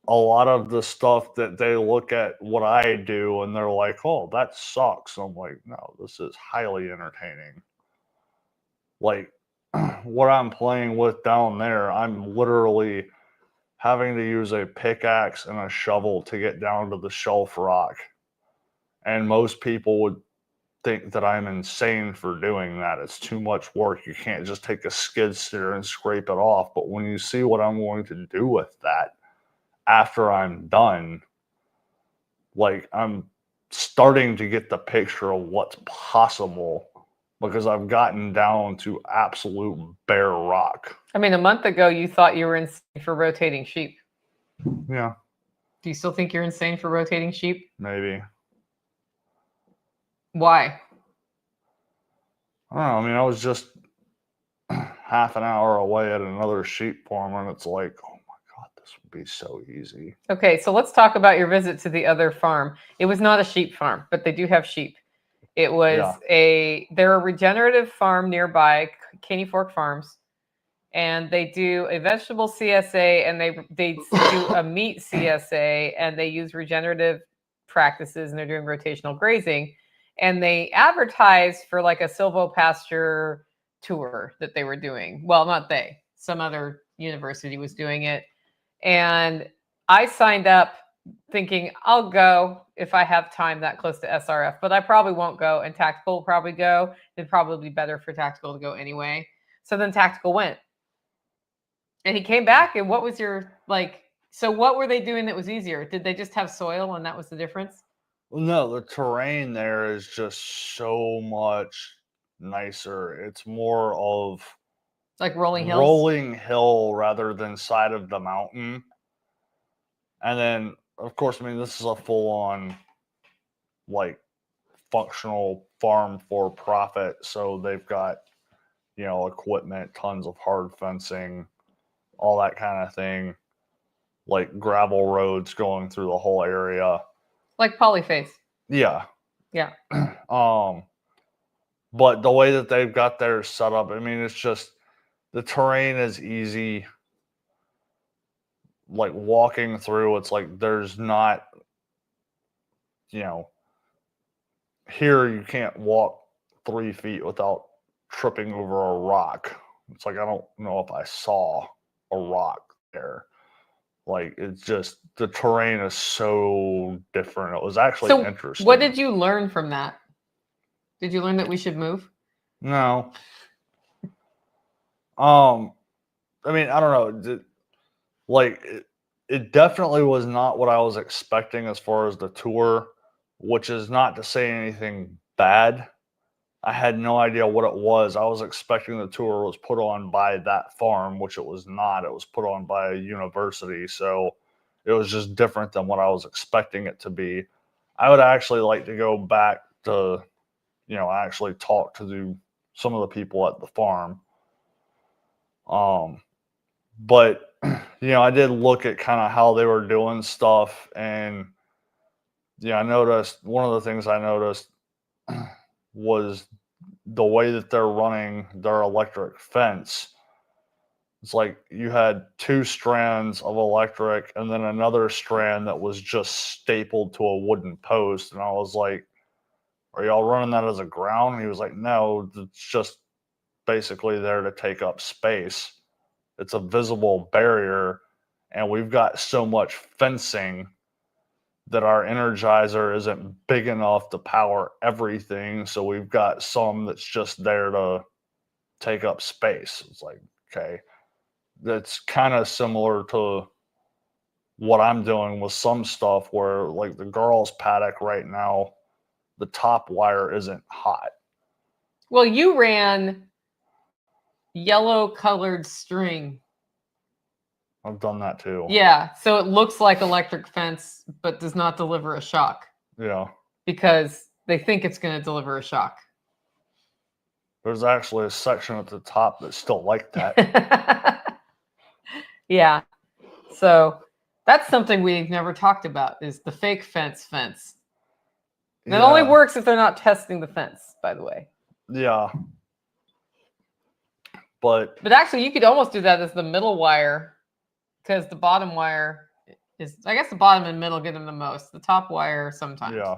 a lot of the stuff that they look at what I do and they're like, oh, that sucks. I'm like, no, this is highly entertaining. Like what I'm playing with down there, I'm literally having to use a pickaxe and a shovel to get down to the shelf rock. And most people would think that I'm insane for doing that. It's too much work. You can't just take a skid steer and scrape it off. But when you see what I'm going to do with that after I'm done, like I'm starting to get the picture of what's possible because I've gotten down to absolute bare rock. I mean, a month ago, you thought you were insane for rotating sheep. Yeah. Do you still think you're insane for rotating sheep? Maybe. Why? I don't know. I mean, I was just half an hour away at another sheep farm, and it's like, oh my God, this would be so easy. Okay, so let's talk about your visit to the other farm. It was not a sheep farm, but they do have sheep. It was they're a regenerative farm nearby, Caney Fork Farms, and they do a vegetable CSA, and they do a meat CSA, and they use regenerative practices, and they're doing rotational grazing, and they advertised for like a silvopasture tour that they were doing. Well, not they, some other university was doing it, and I signed up thinking I'll go if I have time that close to SRF, but I probably won't go, and Tactical will probably go. It'd probably be better for Tactical to go anyway. So then Tactical went. And he came back, and what was your, like, so what were they doing that was easier? Did they just have soil and that was the difference? Well, no, the terrain there is just so much nicer. It's more of Like rolling hills? rolling hill rather than side of the mountain. And then, of course, I mean, this is a full-on, like, functional farm for profit. So they've got, equipment, tons of hard fencing, all that kind of thing, like gravel roads going through the whole area. Like polyface. Yeah. Yeah. But the way that they've got theirs set up, I mean, it's just the terrain is easy. Like walking through, it's like there's not, here you can't walk 3 feet without tripping over a rock. It's like I don't know if I saw a rock there. Like it's just the terrain is so different. It was actually interesting. What did you learn from that? Did you learn that we should move? No. I mean, I don't know. It definitely was not what I was expecting as far as the tour, which is not to say anything bad. I had no idea what it was. I was expecting the tour was put on by that farm, which it was not. It was put on by a university. So it was just different than what I was expecting it to be. I would actually like to go back to, actually talk to some of the people at the farm. But, I did look at kind of how they were doing stuff. And, I noticed one of the things I noticed was the way that they're running their electric fence. It's like you had 2 strands of electric and then another strand that was just stapled to a wooden post. And I was like, are y'all running that as a ground? And he was like, no, it's just basically there to take up space. It's a visible barrier, and we've got so much fencing that our energizer isn't big enough to power everything. So we've got some that's just there to take up space. It's like, okay, that's kind of similar to what I'm doing with some stuff where like the girls' paddock right now, the top wire isn't hot. Well, you ran yellow colored string. I've done that too. Yeah, so it looks like electric fence, but does not deliver a shock. Yeah. Because they think it's going to deliver a shock. There's actually a section at the top that's still like that. Yeah. So that's something we've never talked about is the fake fence. That only works if they're not testing the fence, by the way. Yeah. But actually, you could almost do that as the middle wire because the bottom wire is, I guess the bottom and middle get them the most. The top wire sometimes. Yeah.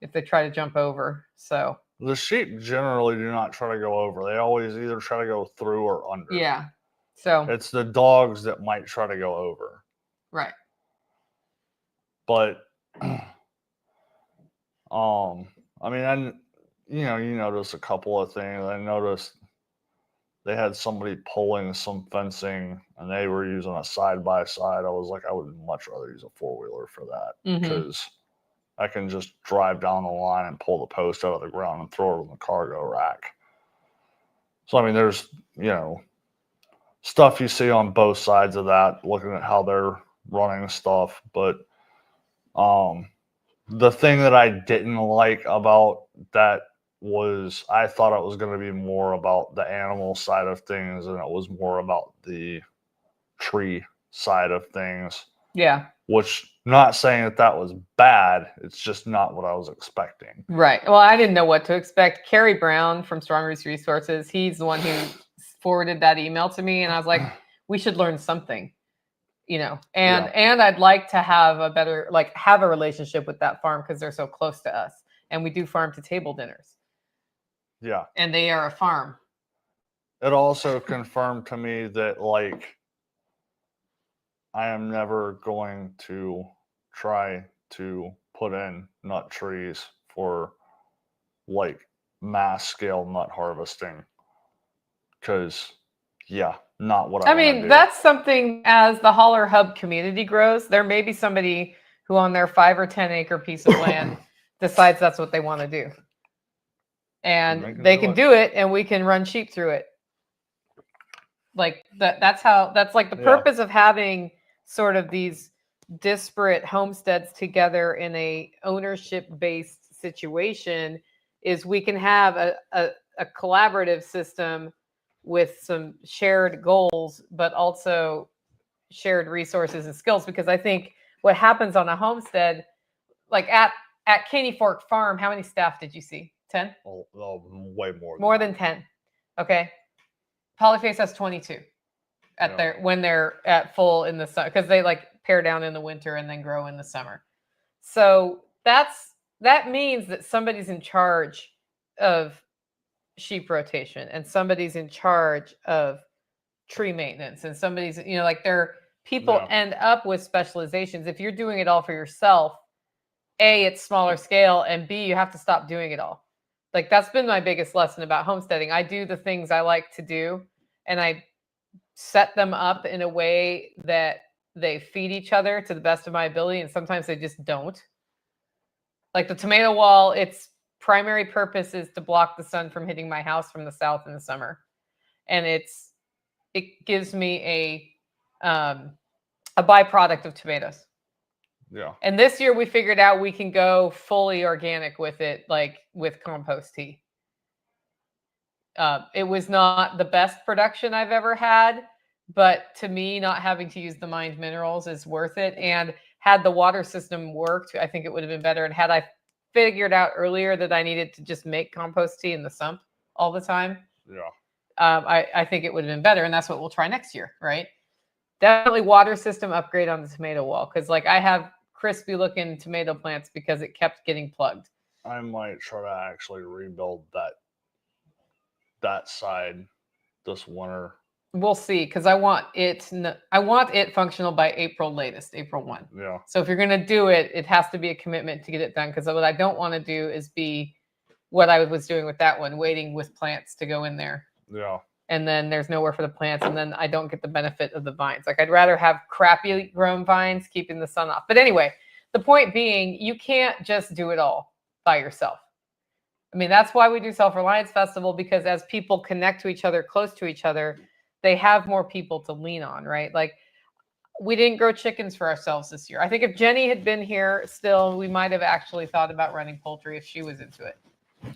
If they try to jump over. So the sheep generally do not try to go over. They always either try to go through or under. Yeah. So it's the dogs that might try to go over. Right. But I mean, you notice a couple of things. I noticed they had somebody pulling some fencing and they were using a side-by-side. I was like, I would much rather use a 4-wheeler for that because I can just drive down the line and pull the post out of the ground and throw it in the cargo rack. So, I mean, there's, stuff you see on both sides of that, looking at how they're running stuff. But the thing that I didn't like about that was I thought it was going to be more about the animal side of things and it was more about the tree side of things. Yeah. Which, not saying that was bad, it's just not what I was expecting. Right. Well, I didn't know what to expect. Kerry Brown from Strong Roots Resources, he's the one who forwarded that email to me, and I was like, we should learn something, and I'd like to have a better, have a relationship with that farm because they're so close to us, and we do farm to table dinners. Yeah. And they are a farm. It also confirmed to me that, I am never going to try to put in nut trees for, mass scale nut harvesting. Because, not what I want to do. That's something, as the Holler Hub community grows, there may be somebody who on their 5 or 10 acre piece of land decides that's what they want to do. And they can do it, and we can run sheep through it. That's the purpose of having sort of these disparate homesteads together in a ownership based situation, is we can have a collaborative system with some shared goals, but also shared resources and skills. Because I think what happens on a homestead, at Caney Fork Farm, how many staff did you see? 10? Way more. More than 10. Okay. Polyface has 22 when they're at full in the summer, because they pare down in the winter and then grow in the summer. So that means that somebody's in charge of sheep rotation, and somebody's in charge of tree maintenance, and somebody's, people end up with specializations. If you're doing it all for yourself, A, it's smaller scale, and B, you have to stop doing it all. That's been my biggest lesson about homesteading. I do the things I like to do, and I set them up in a way that they feed each other to the best of my ability, and sometimes they just don't. Like the tomato wall, its primary purpose is to block the sun from hitting my house from the south in the summer, and it gives me a byproduct of tomatoes. Yeah. And this year we figured out we can go fully organic with it, with compost tea. It was not the best production I've ever had, but to me, not having to use the mined minerals is worth it. And had the water system worked, I think it would have been better. And had I figured out earlier that I needed to just make compost tea in the sump all the time, I think it would have been better. And that's what we'll try next year, right? Definitely water system upgrade on the tomato wall, because I have crispy looking tomato plants because it kept getting plugged. I might try to actually rebuild that side this winter. We'll see, because I want it functional by April latest, April 1. Yeah. So if you're going to do it, it has to be a commitment to get it done, because what I don't want to do is be what I was doing with that one, waiting with plants to go in there. Yeah. And then there's nowhere for the plants, and then I don't get the benefit of the vines. I'd rather have crappy grown vines keeping the sun off. But anyway, the point being, you can't just do it all by yourself. That's why we do Self-Reliance Festival, because as people connect to each other, close to each other, they have more people to lean on, right? We didn't grow chickens for ourselves this year. I think if Jenny had been here still, we might have actually thought about running poultry if she was into it.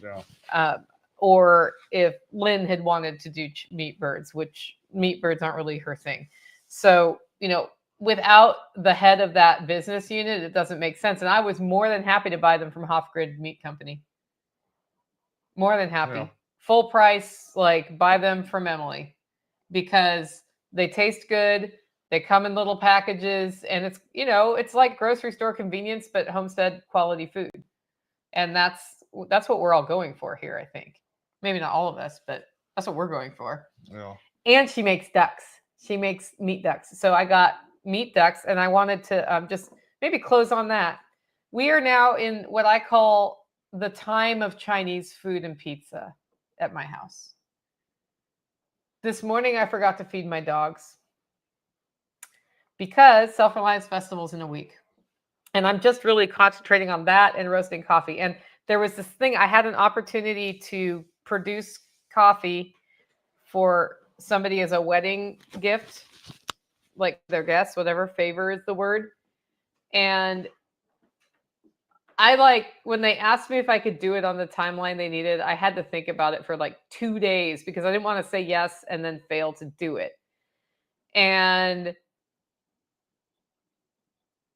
Yeah. Or if Lynn had wanted to do meat birds, which meat birds aren't really her thing. So, without the head of that business unit, it doesn't make sense. And I was more than happy to buy them from Hofgrid Meat Company. More than happy. Yeah. Full price, buy them from Emily, because they taste good. They come in little packages, and it's, it's like grocery store convenience, but homestead quality food. And that's what we're all going for here, I think. Maybe not all of us, but that's what we're going for. Yeah. And she makes ducks. She makes meat ducks. So I got meat ducks, and I wanted to just maybe close on that. We are now in what I call the time of Chinese food and pizza at my house. This morning, I forgot to feed my dogs because Self-Reliance Festival's in a week. And I'm just really concentrating on that and roasting coffee. And there was this thing, I had an opportunity to produce coffee for somebody as a wedding gift, their guests, whatever, favor is the word. And when they asked me if I could do it on the timeline they needed, I had to think about it for 2 days, because I didn't want to say yes and then fail to do it. And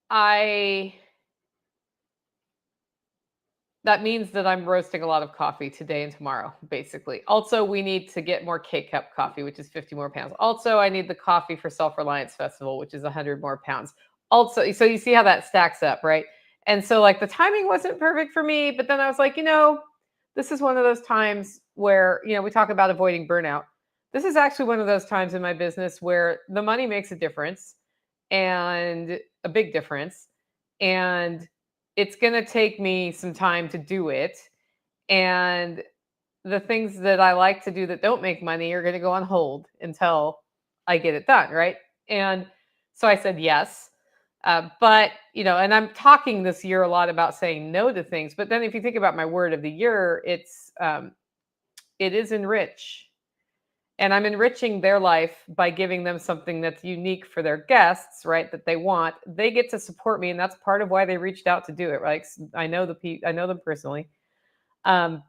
I that means that I'm roasting a lot of coffee today and tomorrow, basically. Also, we need to get more K-Cup coffee, which is 50 more pounds. Also, I need the coffee for Self-Reliance Festival, which is 100 more pounds. Also, so you see how that stacks up, right? And so like the timing wasn't perfect for me, but then I was like, this is one of those times where, we talk about avoiding burnout. This is actually one of those times in my business where the money makes a difference, and a big difference. And it's going to take me some time to do it. And the things that I like to do that don't make money are going to go on hold until I get it done. Right. And so I said yes. But, and I'm talking this year a lot about saying no to things. But then if you think about my word of the year, it is enrich. And I'm enriching their life by giving them something that's unique for their guests, right? That they want. They get to support me, and that's part of why they reached out to do it, right? I know them personally, and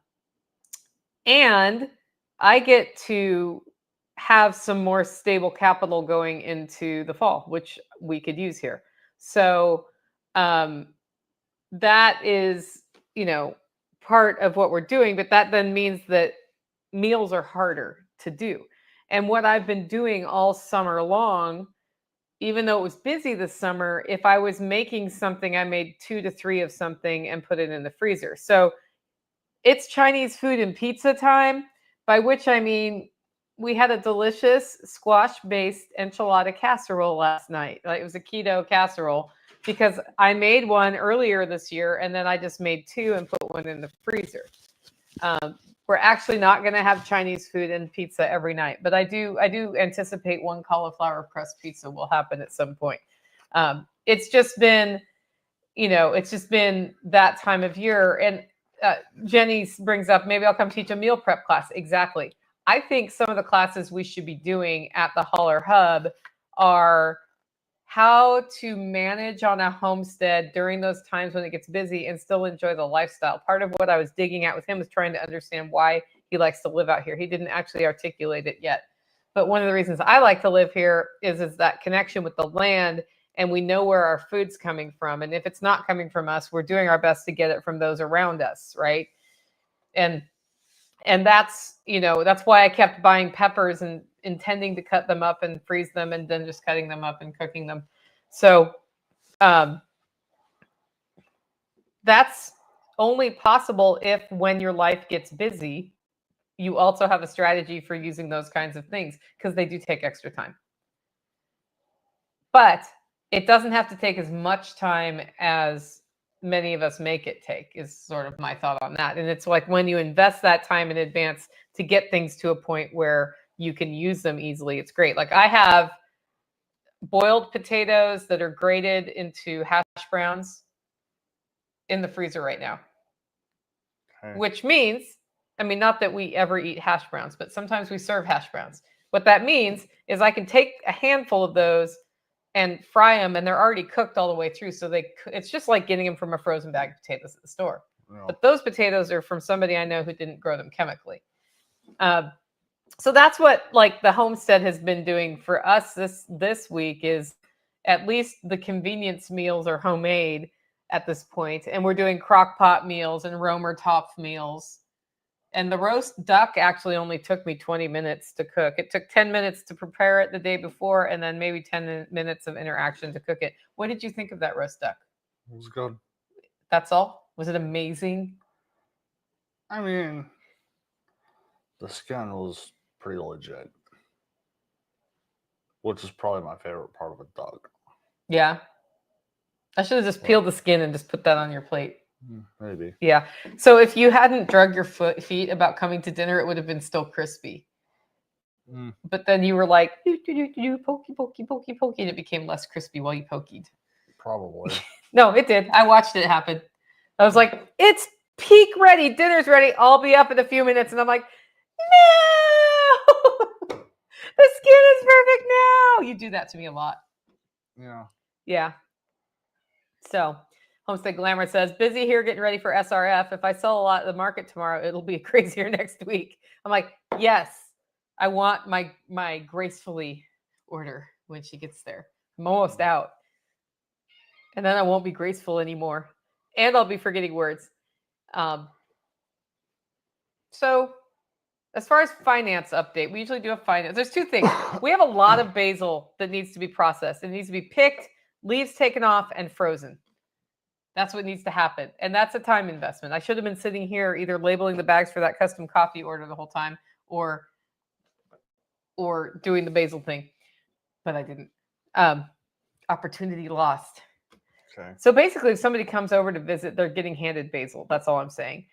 I get to have some more stable capital going into the fall, which we could use here. So that is, part of what we're doing. But that then means that meals are harder to do. And what I've been doing all summer long, even though it was busy this summer, if I was making something, I made 2 to 3 of something and put it in the freezer. So it's Chinese food and pizza time, by which I mean we had a delicious squash-based enchilada casserole last night. Like, it was a keto casserole because I made one earlier this year, and then I just made 2 and put one in the freezer. We're actually not going to have Chinese food and pizza every night, but I do anticipate one cauliflower crust pizza will happen at some point. It's just been that time of year. And Jenny brings up, maybe I'll come teach a meal prep class. Exactly. I think some of the classes we should be doing at the Holler Hub are how to manage on a homestead during those times when it gets busy and still enjoy the lifestyle. Part of what I was digging at with him was trying to understand why he likes to live out here. He didn't actually articulate it yet. But one of the reasons I like to live here is that connection with the land, and we know where our food's coming from. And if it's not coming from us, we're doing our best to get it from those around us, right? And that's, that's why I kept buying peppers and intending to cut them up and freeze them and then just cutting them up and cooking them. So that's only possible if, when your life gets busy, you also have a strategy for using those kinds of things, because they do take extra time. But it doesn't have to take as much time as many of us make it take, is sort of my thought on that. And it's like when you invest that time in advance to get things to a point where you can use them easily, it's great. Like, I have boiled potatoes that are grated into hash browns in the freezer right now. Okay. Which means, not that we ever eat hash browns, but sometimes we serve hash browns. What that means is I can take a handful of those and fry them, and they're already cooked all the way through. So it's just like getting them from a frozen bag of potatoes at the store. Wow. But those potatoes are from somebody I know who didn't grow them chemically. So that's what, like, the Homestead has been doing for us this week, is at least the convenience meals are homemade at this point. And we're doing crock pot meals and Romer Topf meals. And the roast duck actually only took me 20 minutes to cook. It took 10 minutes to prepare it the day before, and then maybe 10 minutes of interaction to cook it. What did you think of that roast duck? It was good. That's all? Was it amazing? The skin was pretty legit, which is probably my favorite part of a duck. Yeah. I should have just peeled the skin and just put that on your plate. Maybe. Yeah. So if you hadn't drug your feet about coming to dinner, it would have been still crispy. But then you were like, pokey, pokey, pokey, pokey, and it became less crispy while you pokeyed. Probably. No, it did. I watched it happen. I was like, it's peak ready. Dinner's ready. I'll be up in a few minutes. And I'm like, no, the skin is perfect now. You do that to me a lot. Yeah. Yeah. So Homestead Glamour says, busy here getting ready for SRF. If I sell a lot at the market tomorrow, it'll be crazier next week. I'm like, yes, I want my gracefully order when she gets there. I'm almost out. And then I won't be graceful anymore. And I'll be forgetting words. So as far as finance update, we usually do a finance. There's two things. We have a lot of basil that needs to be processed. It needs to be picked, leaves taken off, and frozen. That's what needs to happen. And that's a time investment. I should have been sitting here either labeling the bags for that custom coffee order the whole time or doing the basil thing, but I didn't. Opportunity lost. Okay. So basically, if somebody comes over to visit, they're getting handed basil. That's all I'm saying.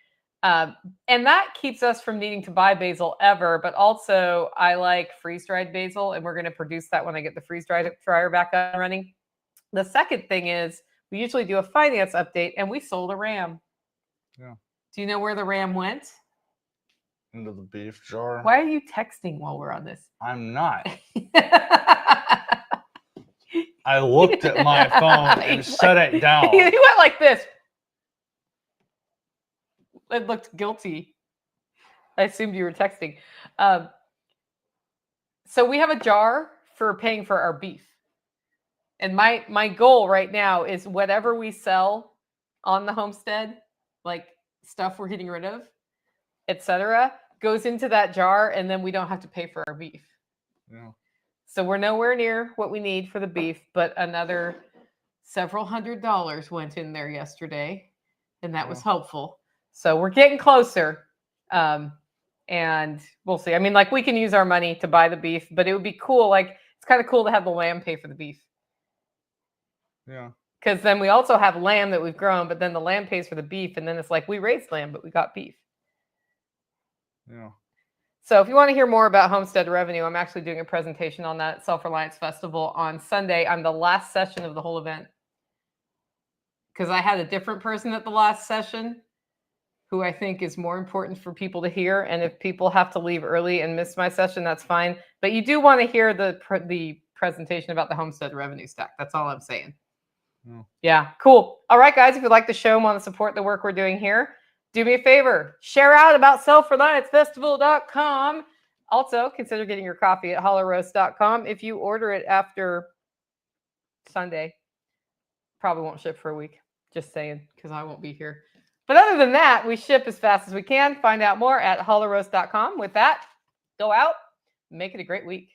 And that keeps us from needing to buy basil ever. But also, I like freeze-dried basil, and we're going to produce that when I get the freeze-dried fryer back up and running. The second thing is we usually do a finance update, and we sold a ram. Yeah. Do you know where the ram went? Into the beef jar. Why are you texting while we're on this? I'm not. I looked at my phone and set it down. He went like this. It looked guilty. I assumed you were texting. So we have a jar for paying for our beef. And my goal right now is whatever we sell on the homestead, like stuff we're getting rid of, etc., goes into that jar, and then we don't have to pay for our beef. Yeah. So we're nowhere near what we need for the beef, but another several $100s went in there yesterday, and that was helpful. So we're getting closer, and we'll see. I mean, like, we can use our money to buy the beef, but it would be cool. Like, it's kind of cool to have the lamb pay for the beef. Yeah. Because then we also have lamb that we've grown, but then the lamb pays for the beef, and then it's like we raised lamb, but we got beef. Yeah. So if you want to hear more about homestead revenue, I'm actually doing a presentation on that at Self-Reliance Festival on Sunday. I'm the last session of the whole event because I had a different person at the last session who I think is more important for people to hear. And if people have to leave early and miss my session, that's fine. But you do want to hear the presentation about the homestead revenue stack. That's all I'm saying. Yeah, cool. All right, guys, if you like the show and want to support the work we're doing here, do me a favor, share out about selfreliancefestival.com. Also, consider getting your coffee at hollowroast.com. If you order it after Sunday, probably won't ship for a week. Just saying, because I won't be here. But other than that, we ship as fast as we can. Find out more at hollowroast.com. With that, go out, make it a great week.